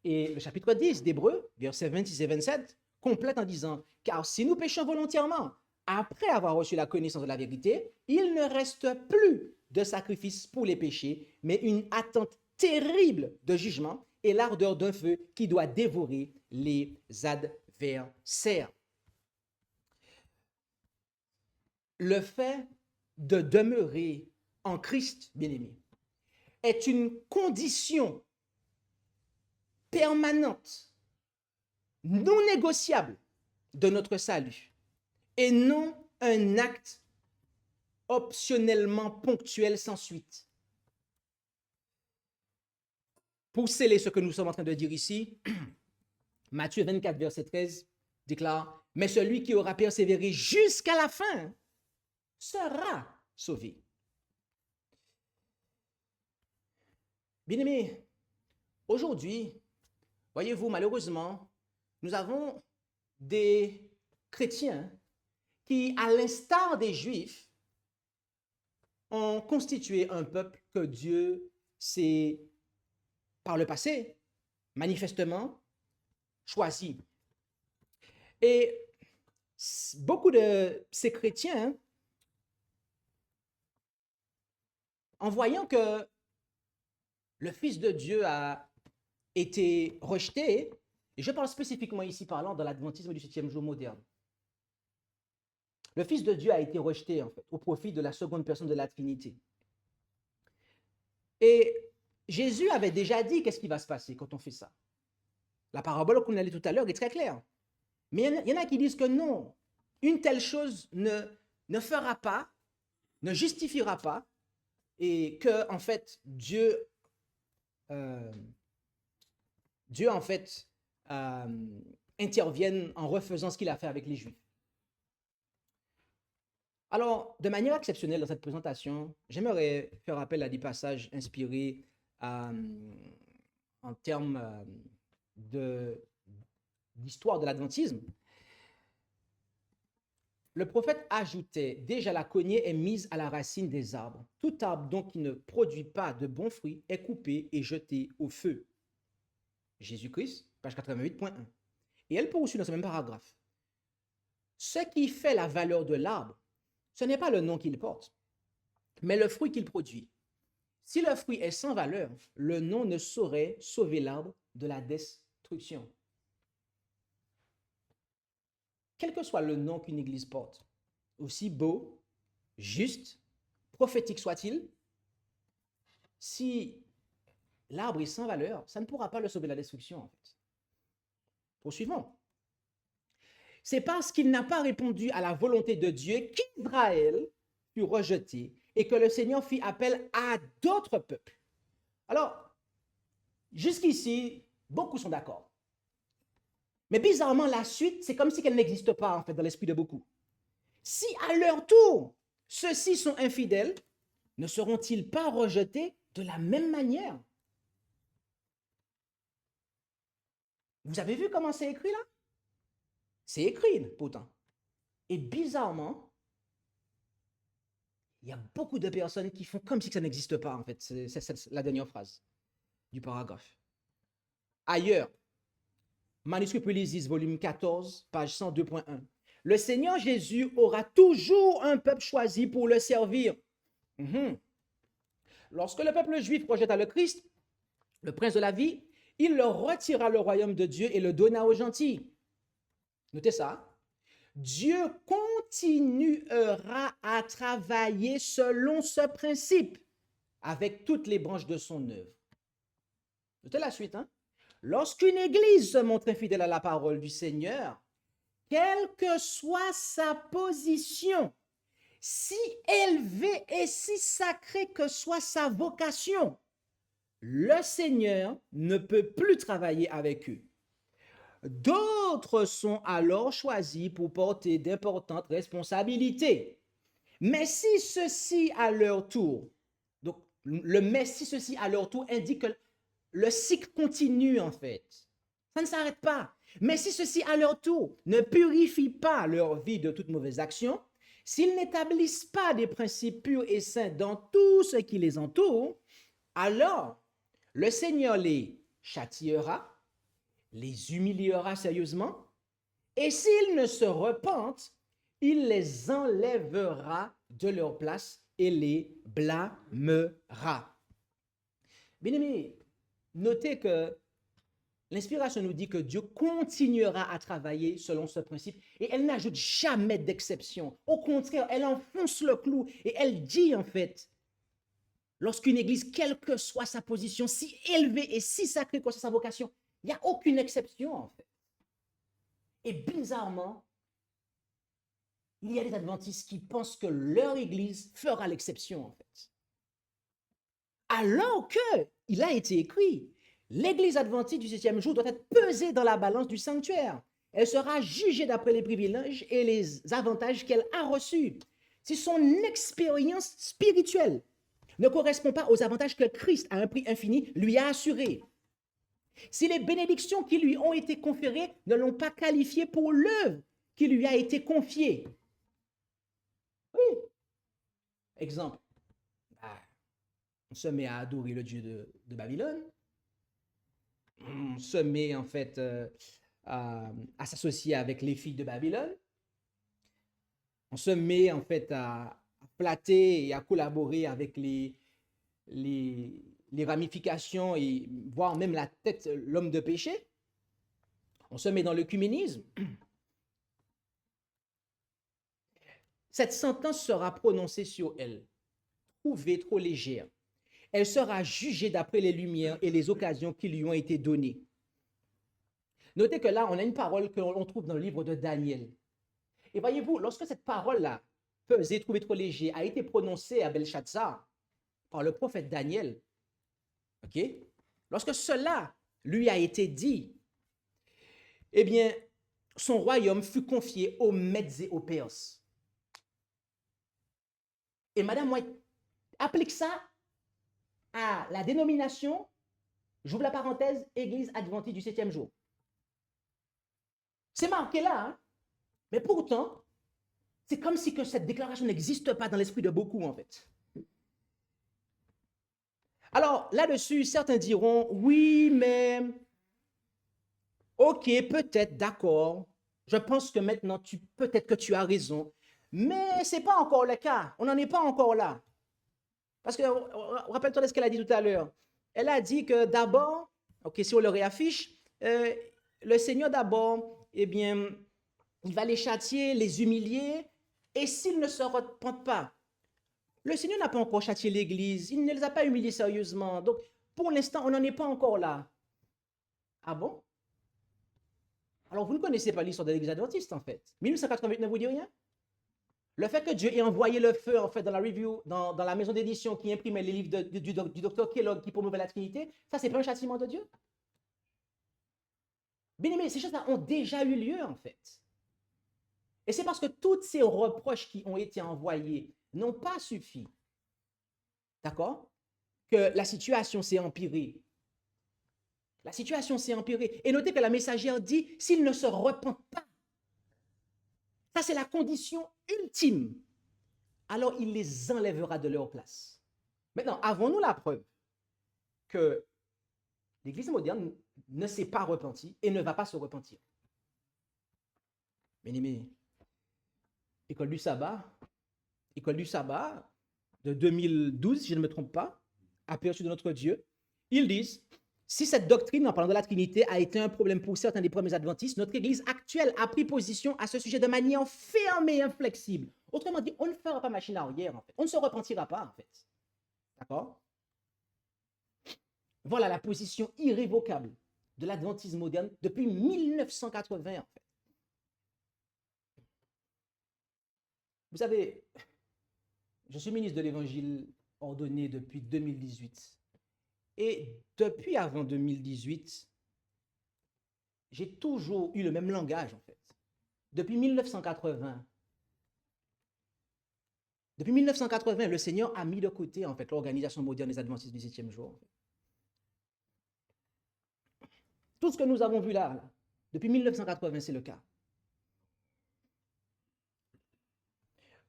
Et le chapitre 10 d'Hébreux, versets 26 et 27, complète en disant, « Car si nous péchons volontairement, après avoir reçu la connaissance de la vérité, il ne reste plus de sacrifice pour les péchés, mais une attente terrible de jugement et l'ardeur d'un feu qui doit dévorer les adversaires. » Le fait de demeurer en Christ, bien-aimé, est une condition permanente, non négociable de notre salut, et non un acte optionnellement ponctuel sans suite. Pour sceller ce que nous sommes en train de dire ici, Matthieu 24, verset 13 déclare, « Mais celui qui aura persévéré jusqu'à la fin sera sauvé. » Bien-aimés, aujourd'hui, voyez-vous, malheureusement, nous avons des chrétiens qui, à l'instar des Juifs, ont constitué un peuple que Dieu s'est, par le passé, manifestement choisi. Et beaucoup de ces chrétiens, en voyant que le Fils de Dieu a été rejeté, et je parle spécifiquement ici parlant de l'adventisme du 7e jour moderne. Le Fils de Dieu a été rejeté, en fait, au profit de la seconde personne de la Trinité. Et Jésus avait déjà dit qu'est-ce qui va se passer quand on fait ça. La parabole qu'on a lue tout à l'heure est très claire. Mais il y en a qui disent que non, une telle chose ne fera pas, ne justifiera pas, et que, en fait, Dieu en fait, intervienne en refaisant ce qu'il a fait avec les Juifs. Alors, de manière exceptionnelle dans cette présentation, j'aimerais faire appel à des passages inspirés en termes d'histoire de l'adventisme. Le prophète ajoutait, « Déjà la cognée est mise à la racine des arbres. Tout arbre donc qui ne produit pas de bons fruits est coupé et jeté au feu. » Jésus-Christ, page 88.1. Et elle poursuit dans ce même paragraphe. « Ce qui fait la valeur de l'arbre, ce n'est pas le nom qu'il porte, mais le fruit qu'il produit. Si le fruit est sans valeur, le nom ne saurait sauver l'arbre de la destruction. » Quel que soit le nom qu'une église porte, aussi beau, juste, prophétique soit-il, si l'arbre est sans valeur, ça ne pourra pas le sauver de la destruction, en fait. Poursuivons. C'est parce qu'il n'a pas répondu à la volonté de Dieu qu'Israël fut rejeté et que le Seigneur fit appel à d'autres peuples. Alors, jusqu'ici, beaucoup sont d'accord. Mais bizarrement, la suite, c'est comme si qu'elle n'existe pas, en fait, dans l'esprit de beaucoup. Si à leur tour, ceux-ci sont infidèles, ne seront-ils pas rejetés de la même manière? Vous avez vu comment c'est écrit là? C'est écrit pourtant. Et bizarrement, il y a beaucoup de personnes qui font comme si ça n'existe pas, en fait. C'est la dernière phrase du paragraphe. Ailleurs, Manuscrit Pulisis, volume 14, page 102.1. Le Seigneur Jésus aura toujours un peuple choisi pour le servir. Lorsque le peuple juif rejeta le Christ, le prince de la vie, il leur retira le royaume de Dieu et le donna aux gentils. Notez ça. Dieu continuera à travailler selon ce principe avec toutes les branches de son œuvre. Notez la suite. Lorsqu'une église se montre infidèle à la parole du Seigneur, quelle que soit sa position, si élevée et si sacrée que soit sa vocation, le Seigneur ne peut plus travailler avec eux. D'autres sont alors choisis pour porter d'importantes responsabilités. Mais si ceux-ci à leur tour, donc le mais si ceux-ci à leur tour indique que le cycle continue en fait. Ça ne s'arrête pas. Mais si ceux-ci à leur tour ne purifient pas leur vie de toute mauvaise action, s'ils n'établissent pas des principes purs et saints dans tout ce qui les entoure, alors le Seigneur les châtiera, les humiliera sérieusement, et s'ils ne se repentent, il les enlèvera de leur place et les blâmera. Bien-aimés, notez que l'inspiration nous dit que Dieu continuera à travailler selon ce principe et elle n'ajoute jamais d'exception. Au contraire, elle enfonce le clou et elle dit en fait, lorsqu'une église, quelle que soit sa position, si élevée et si sacrée que soit sa vocation, il n'y a aucune exception en fait. Et bizarrement, il y a des adventistes qui pensent que leur église fera l'exception en fait. Alors qu'il a été écrit, l'église adventiste du 7e jour doit être pesée dans la balance du sanctuaire. Elle sera jugée d'après les privilèges et les avantages qu'elle a reçus. Si son expérience spirituelle ne correspond pas aux avantages que Christ, à un prix infini, lui a assurés, si les bénédictions qui lui ont été conférées ne l'ont pas qualifié pour l'œuvre qui lui a été confiée. Oui. Exemple, on se met à adorer le Dieu de Babylone, on se met en fait à s'associer avec les filles de Babylone, on se met en fait à flatter et à collaborer avec les ramifications et voire même la tête, l'homme de péché. On se met dans l'œcuménisme. Cette sentence sera prononcée sur elle, trouvée trop légère. Elle sera jugée d'après les lumières et les occasions qui lui ont été données. Notez que là, on a une parole que l'on trouve dans le livre de Daniel. Et voyez-vous, lorsque cette parole-là, pesée, trouvée trop léger, a été prononcée à Belshazzar par le prophète Daniel, ok, lorsque cela lui a été dit, eh bien, son royaume fut confié aux Mèdes et aux Perses. Et Madame White applique ça à la dénomination, j'ouvre la parenthèse, Église adventiste du 7e jour. C'est marqué là, hein? Mais pourtant, c'est comme si que cette déclaration n'existe pas dans l'esprit de beaucoup, en fait. Alors, là-dessus, certains diront, oui, mais, ok, peut-être, d'accord, je pense que maintenant, peut-être que tu as raison, mais ce n'est pas encore le cas, on n'en est pas encore là. Parce que, rappelle-toi de ce qu'elle a dit tout à l'heure. Elle a dit que d'abord, ok, si on le réaffiche, le Seigneur d'abord, eh bien, il va les châtier, les humilier, et s'ils ne se repentent pas, le Seigneur n'a pas encore châtié l'Église, il ne les a pas humiliés sérieusement. Donc, pour l'instant, on n'en est pas encore là. Ah bon? Alors, vous ne connaissez pas l'histoire de l'Église adventiste, en fait. 1888 ne vous dit rien? Le fait que Dieu ait envoyé le feu, en fait, dans la review, dans la maison d'édition qui imprimait les livres du docteur Kellogg qui promouvait la Trinité, ça, c'est pas un châtiment de Dieu? Bien aimé, ces choses-là ont déjà eu lieu, en fait. Et c'est parce que tous ces reproches qui ont été envoyés n'ont pas suffi, d'accord, que la situation s'est empirée. La situation s'est empirée. Et notez que la messagère dit, s'ils ne se repentent pas, ça c'est la condition ultime, alors il les enlèvera de leur place. Maintenant, avons-nous la preuve que l'Église moderne ne s'est pas repentie et ne va pas se repentir? Bien-aimés, École du sabbat de 2012, si je ne me trompe pas, Aperçu de notre Dieu, ils disent, si cette doctrine, en parlant de la Trinité, a été un problème pour certains des premiers adventistes, notre Église actuelle a pris position à ce sujet de manière ferme et inflexible. Autrement dit, on ne fera pas machine arrière, en fait. On ne se repentira pas, en fait. D'accord? Voilà la position irrévocable de l'adventisme moderne depuis 1980, en fait. Vous savez, je suis ministre de l'Évangile ordonné depuis 2018. Et depuis avant 2018, j'ai toujours eu le même langage, en fait. Depuis 1980, le Seigneur a mis de côté, en fait, l'organisation moderne des adventistes du 7e jour. En fait. Tout ce que nous avons vu là, depuis 1980, c'est le cas.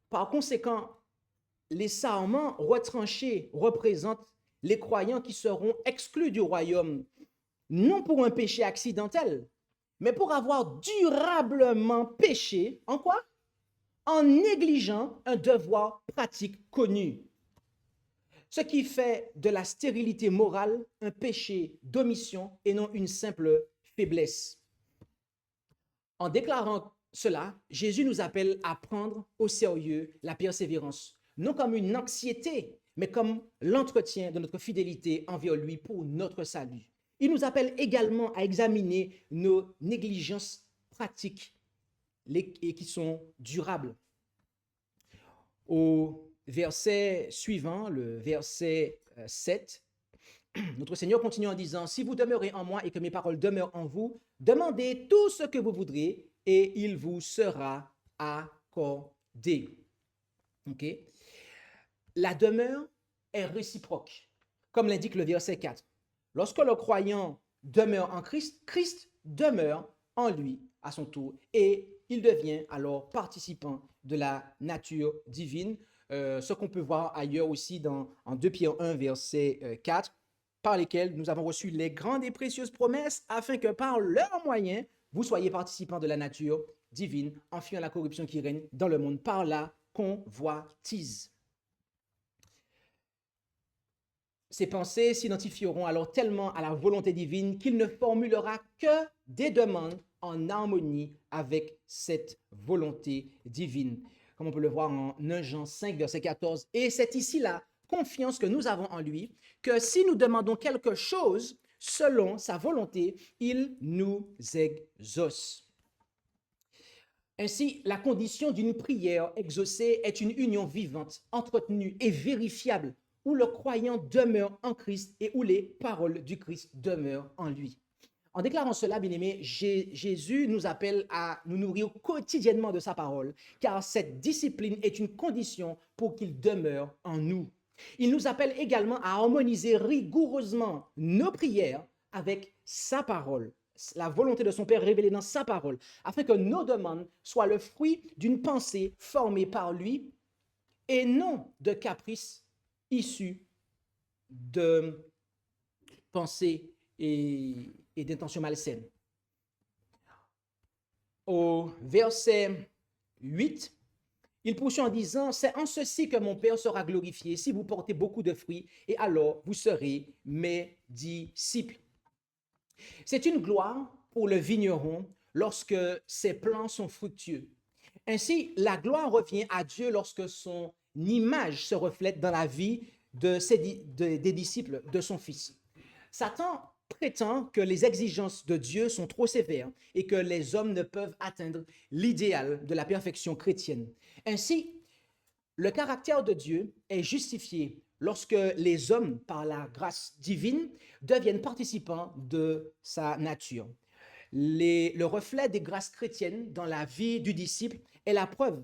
Par conséquent, les sarments retranchés représentent les croyants qui seront exclus du royaume, non pour un péché accidentel, mais pour avoir durablement péché, en quoi? En négligeant un devoir pratique connu. Ce qui fait de la stérilité morale un péché d'omission et non une simple faiblesse. En déclarant cela, Jésus nous appelle à prendre au sérieux la persévérance, non comme une anxiété, mais comme l'entretien de notre fidélité envers lui pour notre salut. Il nous appelle également à examiner nos négligences pratiques et qui sont durables. Au verset suivant, le verset 7, notre Seigneur continue en disant, « Si vous demeurez en moi et que mes paroles demeurent en vous, demandez tout ce que vous voudrez et il vous sera accordé. » Ok? La demeure est réciproque, comme l'indique le verset 4. Lorsque le croyant demeure en Christ, Christ demeure en lui à son tour et il devient alors participant de la nature divine, ce qu'on peut voir ailleurs aussi en 2 Pierre 1, verset 4, par lesquels nous avons reçu les grandes et précieuses promesses afin que par leur moyen, vous soyez participants de la nature divine, en fuyant la corruption qui règne dans le monde par la convoitise. Ces pensées s'identifieront alors tellement à la volonté divine qu'il ne formulera que des demandes en harmonie avec cette volonté divine. Comme on peut le voir en 1 Jean 5, verset 14. Et c'est ici la confiance que nous avons en lui, que si nous demandons quelque chose selon sa volonté, il nous exauce. Ainsi, la condition d'une prière exaucée est une union vivante, entretenue et vérifiable, où le croyant demeure en Christ et où les paroles du Christ demeurent en lui. En déclarant cela, bien-aimés, Jésus nous appelle à nous nourrir quotidiennement de sa parole, car cette discipline est une condition pour qu'il demeure en nous. Il nous appelle également à harmoniser rigoureusement nos prières avec sa parole, la volonté de son Père révélée dans sa parole, afin que nos demandes soient le fruit d'une pensée formée par lui et non de caprices issus de pensées et d'intentions malsaines. Au verset 8, il poursuit en disant, « C'est en ceci que mon Père sera glorifié, si vous portez beaucoup de fruits, et alors vous serez mes disciples. » C'est une gloire pour le vigneron lorsque ses plants sont fructueux. Ainsi, la gloire revient à Dieu lorsque son image se reflète dans la vie des disciples de son Fils. Satan prétend que les exigences de Dieu sont trop sévères et que les hommes ne peuvent atteindre l'idéal de la perfection chrétienne. Ainsi, le caractère de Dieu est justifié lorsque les hommes, par la grâce divine, deviennent participants de sa nature. Le reflet des grâces chrétiennes dans la vie du disciple est la preuve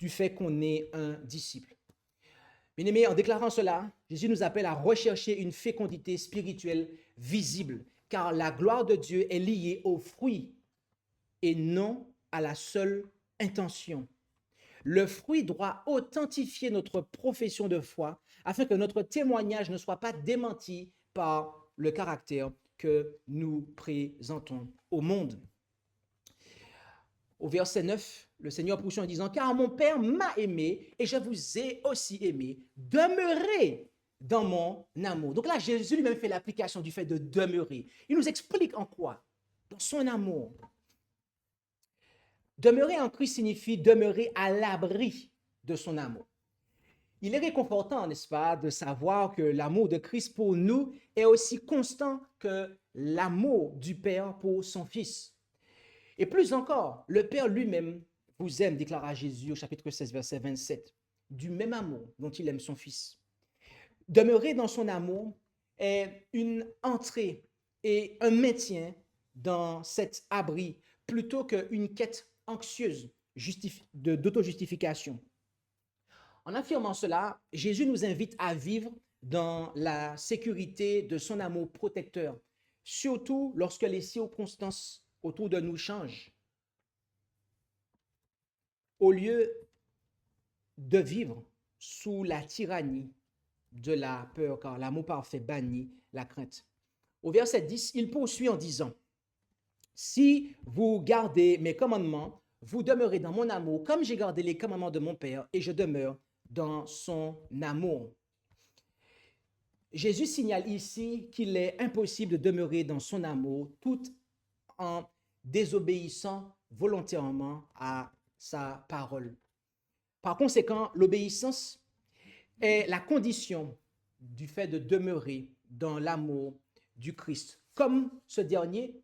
du fait qu'on est un disciple. Bien-aimés, en déclarant cela, Jésus nous appelle à rechercher une fécondité spirituelle visible, car la gloire de Dieu est liée au fruit et non à la seule intention. Le fruit doit authentifier notre profession de foi afin que notre témoignage ne soit pas démenti par le caractère que nous présentons au monde. Au verset 9, le Seigneur poursuit en disant, « Car mon Père m'a aimé et je vous ai aussi aimé. Demeurez dans mon amour. » Donc là, Jésus lui-même fait l'application du fait de demeurer. Il nous explique en quoi? Dans son amour. Demeurer en Christ signifie demeurer à l'abri de son amour. Il est réconfortant, n'est-ce pas, de savoir que l'amour de Christ pour nous est aussi constant que l'amour du Père pour son Fils. Et plus encore, le Père lui-même vous aime, déclara Jésus au chapitre 16, verset 27, du même amour dont il aime son Fils. Demeurer dans son amour est une entrée et un maintien dans cet abri plutôt qu'une quête anxieuse d'auto-justification. En affirmant cela, Jésus nous invite à vivre dans la sécurité de son amour protecteur, surtout lorsque les circonstances autour de nous changent. Au lieu de vivre sous la tyrannie de la peur, car l'amour parfait bannit la crainte. Au verset 10, il poursuit en disant, si vous gardez mes commandements, vous demeurez dans mon amour, comme j'ai gardé les commandements de mon Père, et je demeure dans son amour. Jésus signale ici qu'il est impossible de demeurer dans son amour tout en désobéissant volontairement à sa parole. Par conséquent, l'obéissance est la condition du fait de demeurer dans l'amour du Christ, comme ce dernier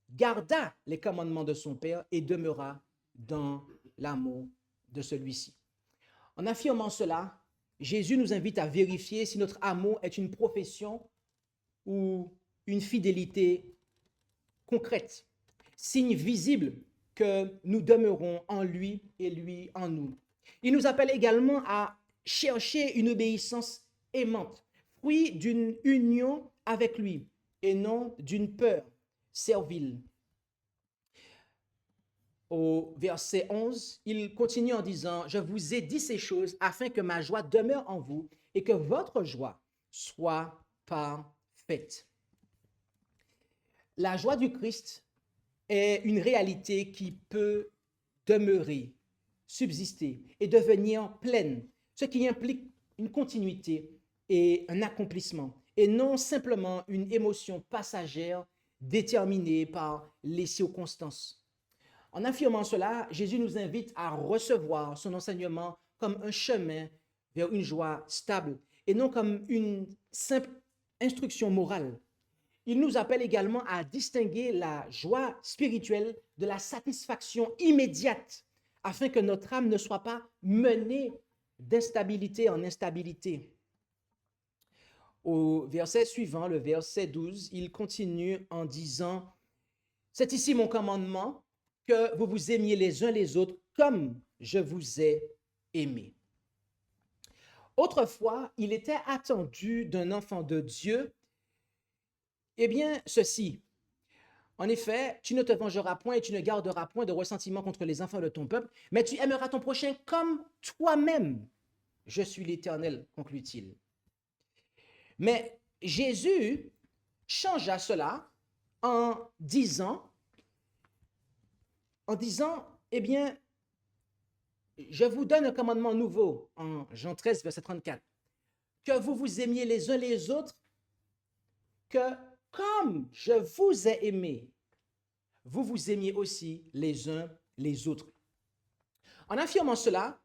garda les commandements de son Père et demeura dans l'amour de celui-ci. En affirmant cela, Jésus nous invite à vérifier si notre amour est une profession ou une fidélité concrète, signe visible que nous demeurons en lui et lui en nous. Il nous appelle également à chercher une obéissance aimante, fruit d'une union avec lui et non d'une peur servile. Au verset 11, il continue en disant, « Je vous ai dit ces choses afin que ma joie demeure en vous et que votre joie soit parfaite. » La joie du Christ est une réalité qui peut demeurer, subsister et devenir pleine, ce qui implique une continuité et un accomplissement, et non simplement une émotion passagère déterminée par les circonstances. En affirmant cela, Jésus nous invite à recevoir son enseignement comme un chemin vers une joie stable et non comme une simple instruction morale. Il nous appelle également à distinguer la joie spirituelle de la satisfaction immédiate afin que notre âme ne soit pas menée d'instabilité en instabilité. Au verset suivant, le verset 12, il continue en disant, « C'est ici mon commandement, que vous vous aimiez les uns les autres comme je vous ai aimé. » Autrefois, il était attendu d'un enfant de Dieu, eh bien, ceci. En effet, tu ne te vengeras point et tu ne garderas point de ressentiment contre les enfants de ton peuple, mais tu aimeras ton prochain comme toi-même. Je suis l'Éternel, conclut-il. Mais Jésus changea cela en disant, eh bien, je vous donne un commandement nouveau, en Jean 13, verset 34, que vous vous aimiez les uns les autres, que comme je vous ai aimé, vous vous aimiez aussi les uns les autres. En affirmant cela,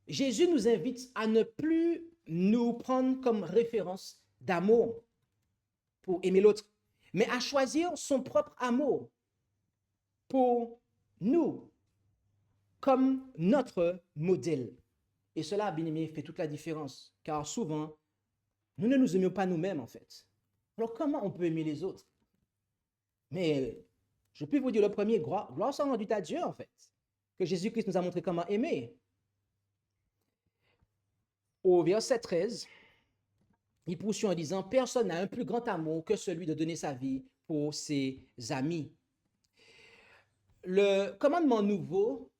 Jésus nous invite à ne plus nous prendre comme référence d'amour pour aimer l'autre, mais à choisir son propre amour pour nous comme notre modèle. Et cela, bien aimé, fait toute la différence, car souvent, nous ne nous aimons pas nous-mêmes, en fait. Alors, comment on peut aimer les autres? Mais je peux vous dire le premier, gloire soit rendue à Dieu, en fait, que Jésus-Christ nous a montré comment aimer. Au verset 13, il poursuit en disant, « Personne n'a un plus grand amour que celui de donner sa vie pour ses amis. » Le commandement nouveau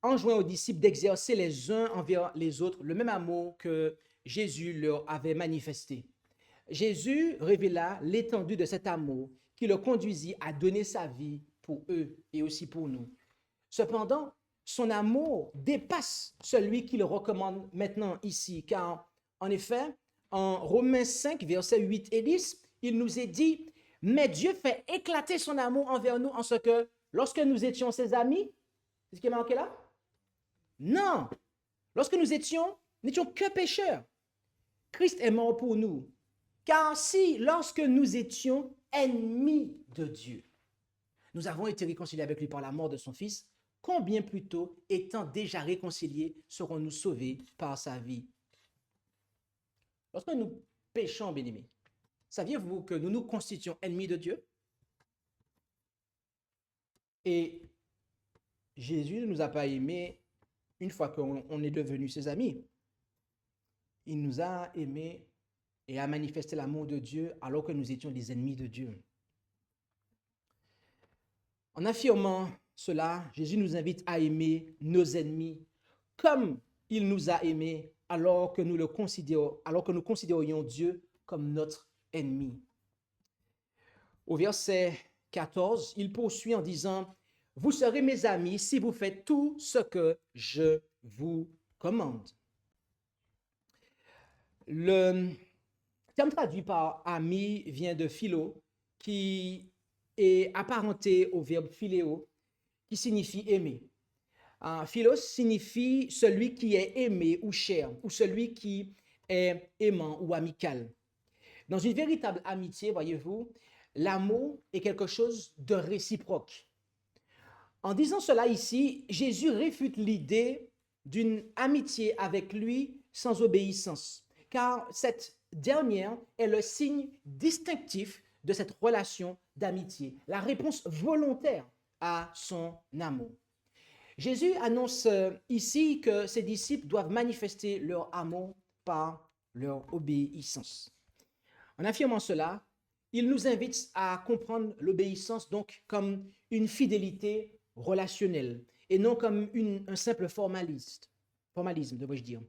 enjoint aux disciples d'exercer les uns envers les autres le même amour que Jésus leur avait manifesté. Jésus révéla l'étendue de cet amour qui le conduisit à donner sa vie pour eux et aussi pour nous. Cependant, son amour dépasse celui qui le recommande maintenant ici, car en effet, en Romains 5, versets 8 et 10, il nous est dit, « Mais Dieu fait éclater son amour envers nous en ce que, lorsque nous étions ses amis, » c'est ce qui est marqué là? Non! Lorsque nous n'étions que pécheurs, Christ est mort pour nous. Car si, lorsque nous étions ennemis de Dieu, nous avons été réconciliés avec lui par la mort de son Fils, combien plus tôt, étant déjà réconciliés, serons-nous sauvés par sa vie? Lorsque nous péchons, bien-aimés, saviez-vous que nous nous constituons ennemis de Dieu? Et Jésus ne nous a pas aimés une fois qu'on est devenus ses amis. Il nous a aimés et a manifesté l'amour de Dieu alors que nous étions les ennemis de Dieu. En affirmant cela, Jésus nous invite à aimer nos ennemis comme il nous a aimés alors que nous considérions Dieu comme notre ennemi. Au verset 14, il poursuit en disant, « Vous serez mes amis si vous faites tout ce que je vous commande. » Le terme traduit par ami vient de philo, qui est apparenté au verbe philéo, qui signifie aimer. Philos signifie celui qui est aimé ou cher, ou celui qui est aimant ou amical. Dans une véritable amitié, voyez-vous, l'amour est quelque chose de réciproque. En disant cela ici, Jésus réfute l'idée d'une amitié avec lui sans obéissance, car cette dernière est le signe distinctif de cette relation d'amitié, la réponse volontaire à son amour. Jésus annonce ici que ses disciples doivent manifester leur amour par leur obéissance. En affirmant cela, il nous invite à comprendre l'obéissance donc comme une fidélité relationnelle et non comme un simple formalisme, devrais-je dire.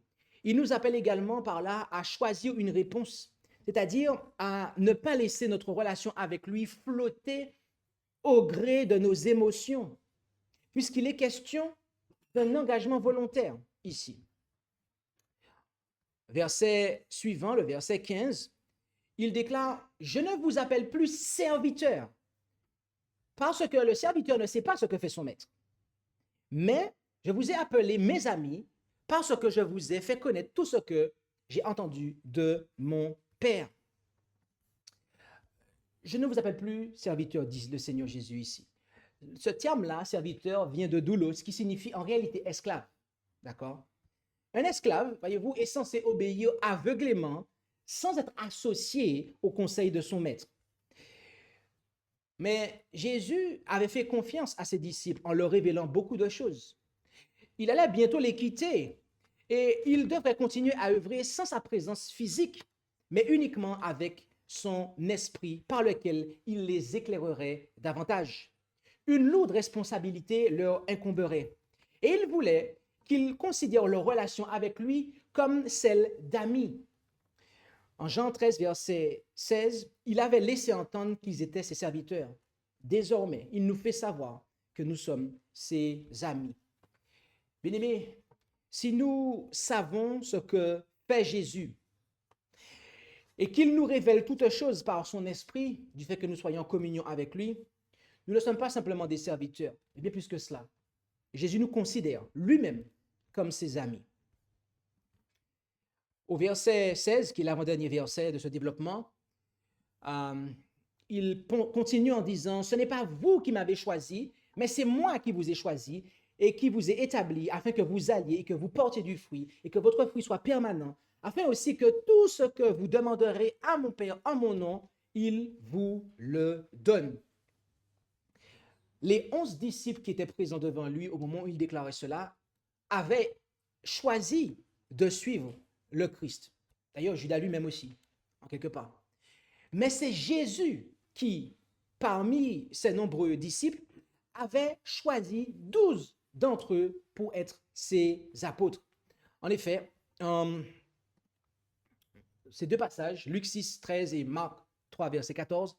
Il nous appelle également par là à choisir une réponse, c'est-à-dire à ne pas laisser notre relation avec lui flotter au gré de nos émotions, puisqu'il est question d'un engagement volontaire ici. Verset suivant, le verset 15, il déclare, « Je ne vous appelle plus serviteur, parce que le serviteur ne sait pas ce que fait son maître. Mais je vous ai appelé mes amis, parce que je vous ai fait connaître tout ce que j'ai entendu de mon Père. » Je ne vous appelle plus serviteur, dit le Seigneur Jésus ici. Ce terme-là, serviteur, vient de doulos, qui signifie en réalité esclave. D'accord? Un esclave, voyez-vous, est censé obéir aveuglément sans être associé au conseil de son maître. Mais Jésus avait fait confiance à ses disciples en leur révélant beaucoup de choses. Il allait bientôt les quitter et il devrait continuer à œuvrer sans sa présence physique, mais uniquement avec son esprit par lequel il les éclairerait davantage. Une lourde responsabilité leur incomberait et il voulait qu'ils considèrent leur relation avec lui comme celle d'amis. En Jean 13, verset 16, il avait laissé entendre qu'ils étaient ses serviteurs. Désormais, il nous fait savoir que nous sommes ses amis. Bien-aimés, si nous savons ce que fait Jésus et qu'il nous révèle toutes choses par son esprit, du fait que nous soyons en communion avec lui, nous ne sommes pas simplement des serviteurs, mais bien plus que cela. Jésus nous considère lui-même comme ses amis. Au verset 16, qui est l'avant-dernier verset de ce développement, il continue en disant, « Ce n'est pas vous qui m'avez choisi, mais c'est moi qui vous ai choisi et qui vous ai établi afin que vous alliez et que vous portiez du fruit et que votre fruit soit permanent, afin aussi que tout ce que vous demanderez à mon Père en mon nom, il vous le donne. » Les 11 disciples qui étaient présents devant lui au moment où il déclarait cela avaient choisi de suivre le Christ. D'ailleurs, Judas lui-même aussi, en quelque part. Mais c'est Jésus qui, parmi ses nombreux disciples, avait choisi 12 d'entre eux pour être ses apôtres. En effet, ces deux passages, Luc 6, 13 et Marc 3, verset 14,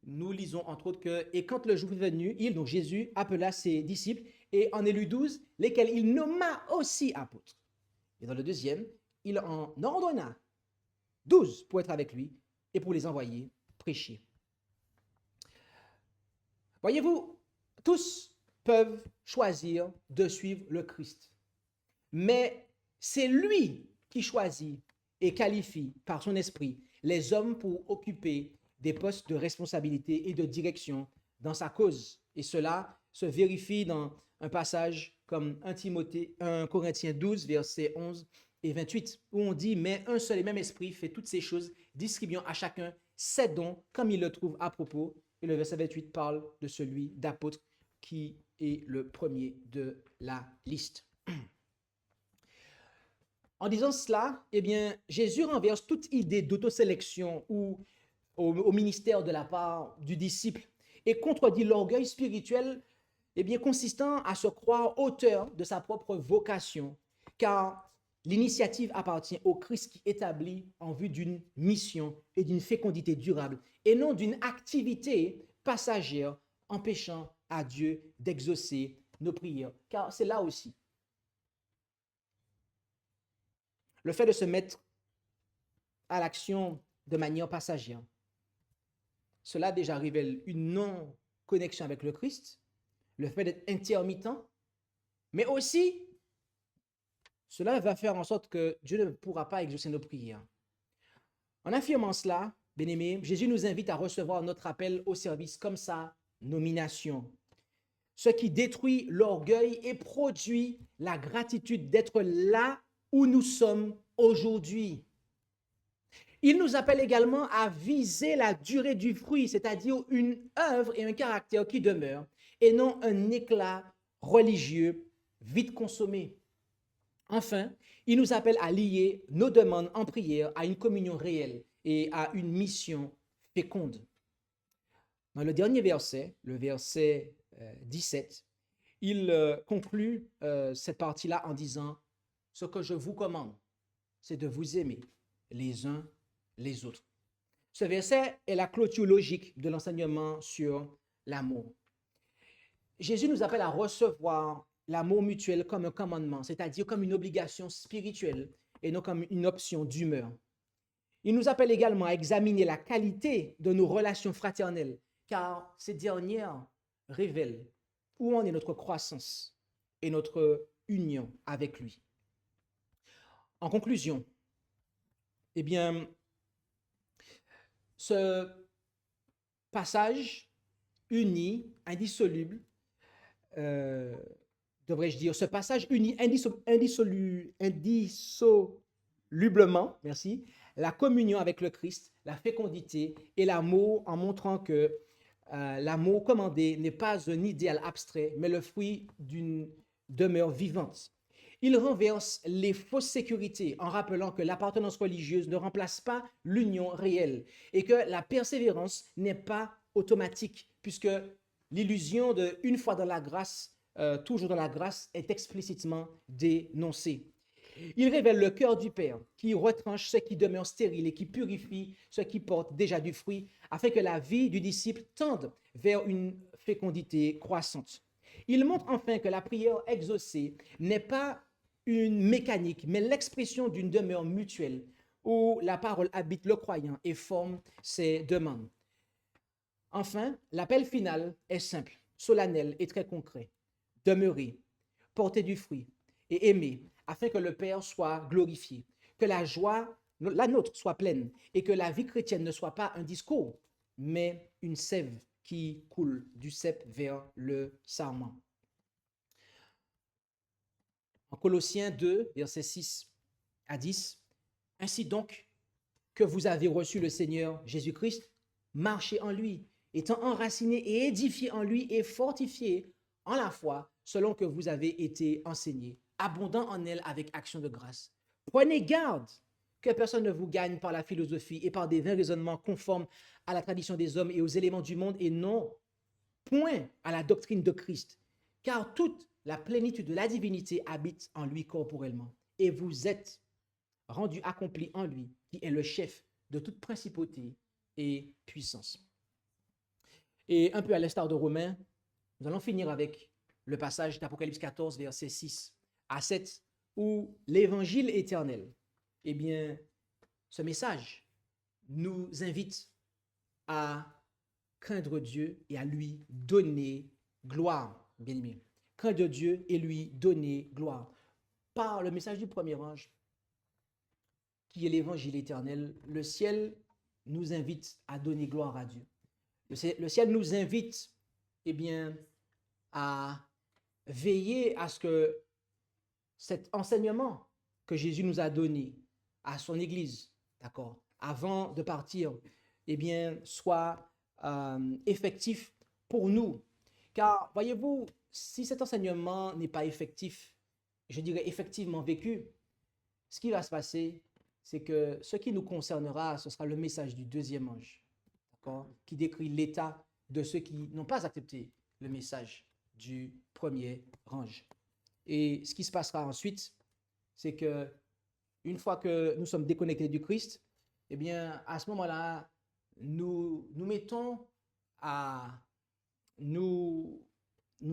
nous lisons entre autres que « Et quand le jour est venu, il, donc Jésus, appela ses disciples et en élut 12, lesquels il nomma aussi apôtres. » Et dans le deuxième, il en ordonna 12 pour être avec lui et pour les envoyer prêcher. Voyez-vous, tous peuvent choisir de suivre le Christ. Mais c'est lui qui choisit et qualifie par son esprit les hommes pour occuper des postes de responsabilité et de direction dans sa cause. Et cela se vérifie dans un passage comme 1 Corinthiens 12, versets 11 et 28, où on dit « Mais un seul et même esprit fait toutes ces choses, distribuant à chacun ses dons comme il le trouve à propos. » Et le verset 28 parle de celui d'apôtre qui est le premier de la liste. En disant cela, eh bien, Jésus renverse toute idée d'autosélection ou au ministère de la part du disciple et contredit l'orgueil spirituel consistant à se croire auteur de sa propre vocation, car L'initiative appartient au Christ qui établit en vue d'une mission et d'une fécondité durable, et non d'une activité passagère empêchant à Dieu d'exaucer nos prières. Car c'est là aussi le fait de se mettre à l'action de manière passagère. Cela déjà révèle une non-connexion avec le Christ, le fait d'être intermittent, mais aussi cela va faire en sorte que Dieu ne pourra pas exaucer nos prières. En affirmant cela, bien-aimés, Jésus nous invite à recevoir notre appel au service comme sa nomination, ce qui détruit l'orgueil et produit la gratitude d'être là où nous sommes aujourd'hui. Il nous appelle également à viser la durée du fruit, c'est-à-dire une œuvre et un caractère qui demeurent, et non un éclat religieux vite consommé. Enfin, il nous appelle à lier nos demandes en prière à une communion réelle et à une mission féconde. Dans le dernier verset, le verset 17, il conclut cette partie-là en disant « Ce que je vous commande, c'est de vous aimer les uns les autres. » Ce verset est la clôture logique de l'enseignement sur l'amour. Jésus nous appelle à recevoir l'amour mutuel comme un commandement, c'est-à-dire comme une obligation spirituelle et non comme une option d'humeur. Il nous appelle également à examiner la qualité de nos relations fraternelles, car ces dernières révèlent où en est notre croissance et notre union avec lui. En conclusion, eh bien, ce passage uni, indissoluble, devrais-je dire, ce passage unit indissolublement, merci, la communion avec le Christ, la fécondité et l'amour, en montrant que l'amour commandé n'est pas un idéal abstrait, mais le fruit d'une demeure vivante. Il renverse les fausses sécurités en rappelant que l'appartenance religieuse ne remplace pas l'union réelle et que la persévérance n'est pas automatique, puisque l'illusion de une fois dans la grâce, toujours dans la grâce, est explicitement dénoncée. Il révèle le cœur du Père qui retranche ce qui demeure stérile et qui purifie ce qui porte déjà du fruit, afin que la vie du disciple tende vers une fécondité croissante. Il montre enfin que la prière exaucée n'est pas une mécanique, mais l'expression d'une demeure mutuelle où la parole habite le croyant et forme ses demandes. Enfin, l'appel final est simple, solennel et très concret. Demeurer, porter du fruit et aimer, afin que le Père soit glorifié, que la joie, la nôtre, soit pleine et que la vie chrétienne ne soit pas un discours, mais une sève qui coule du cep vers le sarment. En Colossiens 2, versets 6 à 10, « Ainsi donc que vous avez reçu le Seigneur Jésus-Christ, marchez en lui, étant enracinés et édifiés en lui et fortifiés en la foi, selon que vous avez été enseigné, abondant en elle avec action de grâce. Prenez garde que personne ne vous gagne par la philosophie et par des vains raisonnements conformes à la tradition des hommes et aux éléments du monde, et non point à la doctrine de Christ, car toute la plénitude de la divinité habite en lui corporellement, et vous êtes rendus accomplis en lui, qui est le chef de toute principauté et puissance. » Et un peu à l'instar de Romains, nous allons finir avec le passage d'Apocalypse 14, versets 6 à 7, où l'évangile éternel, eh bien, ce message nous invite à craindre Dieu et à lui donner gloire, bien-aimés. Craindre Dieu et lui donner gloire. Par le message du premier ange, qui est l'évangile éternel, le ciel nous invite à donner gloire à Dieu. Le ciel nous invite, eh bien, à veiller à ce que cet enseignement que Jésus nous a donné à son Église, d'accord, avant de partir, eh bien, soit effectif pour nous. Car, voyez-vous, si cet enseignement n'est pas effectif, je dirais effectivement vécu, ce qui va se passer, c'est que ce qui nous concernera, ce sera le message du deuxième ange, d'accord, qui décrit l'état de ceux qui n'ont pas accepté le message du premier ange. Et ce qui se passera ensuite, c'est que une fois que nous sommes déconnectés du Christ, eh bien, à ce moment-là, nous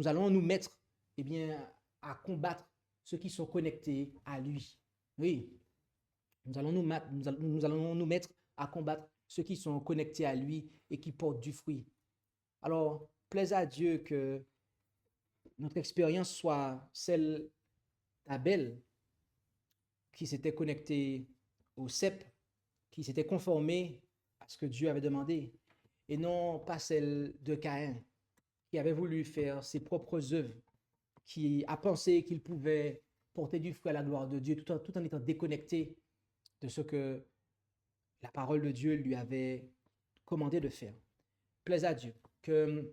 allons nous mettre, eh bien, à combattre ceux qui sont connectés à lui. Oui, nous allons nous mettre à combattre ceux qui sont connectés à lui et qui portent du fruit. Alors, plaise à Dieu que notre expérience soit celle d'Abel, qui s'était connecté au cep, qui s'était conformé à ce que Dieu avait demandé, et non pas celle de Caïn, qui avait voulu faire ses propres œuvres, qui a pensé qu'il pouvait porter du fruit à la gloire de Dieu, tout en étant déconnecté de ce que la parole de Dieu lui avait commandé de faire. Plaise à Dieu que,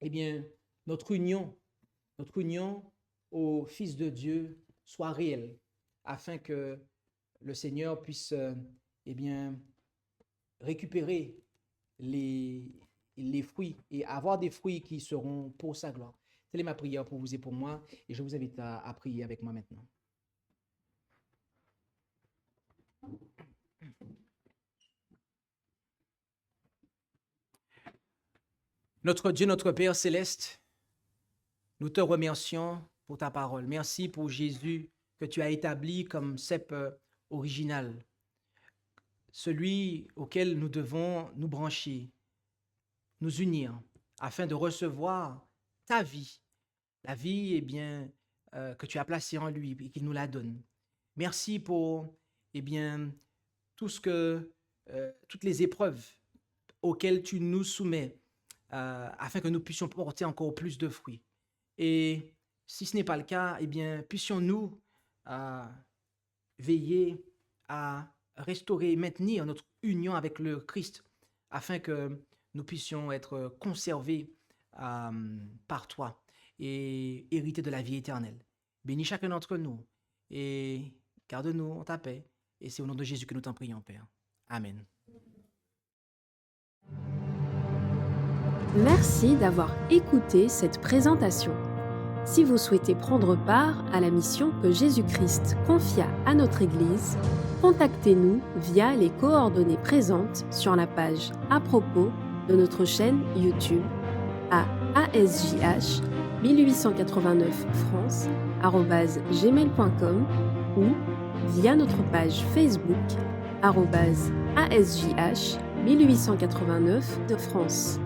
eh bien, notre union au Fils de Dieu soit réelle, afin que le Seigneur puisse, eh bien, récupérer les fruits et avoir des fruits qui seront pour sa gloire. Telle est ma prière pour vous et pour moi, et je vous invite à prier avec moi maintenant. Notre Dieu, notre Père céleste, nous te remercions pour ta parole. Merci pour Jésus que tu as établi comme cep original, celui auquel nous devons nous brancher, nous unir, afin de recevoir ta vie, la vie que tu as placée en lui et qu'il nous la donne. Merci pour toutes les épreuves auxquelles tu nous soumets, afin que nous puissions porter encore plus de fruits. Et si ce n'est pas le cas, puissions-nous veiller à restaurer et maintenir notre union avec le Christ, afin que nous puissions être conservés par toi et hériter de la vie éternelle. Bénis chacun d'entre nous et garde-nous en ta paix. Et c'est au nom de Jésus que nous t'en prions, Père. Amen. Merci d'avoir écouté cette présentation. Si vous souhaitez prendre part à la mission que Jésus-Christ confia à notre Église, contactez-nous via les coordonnées présentes sur la page à propos de notre chaîne YouTube à ASJH 1889 France@gmail.com ou via notre page Facebook @ASJH 1889 de France.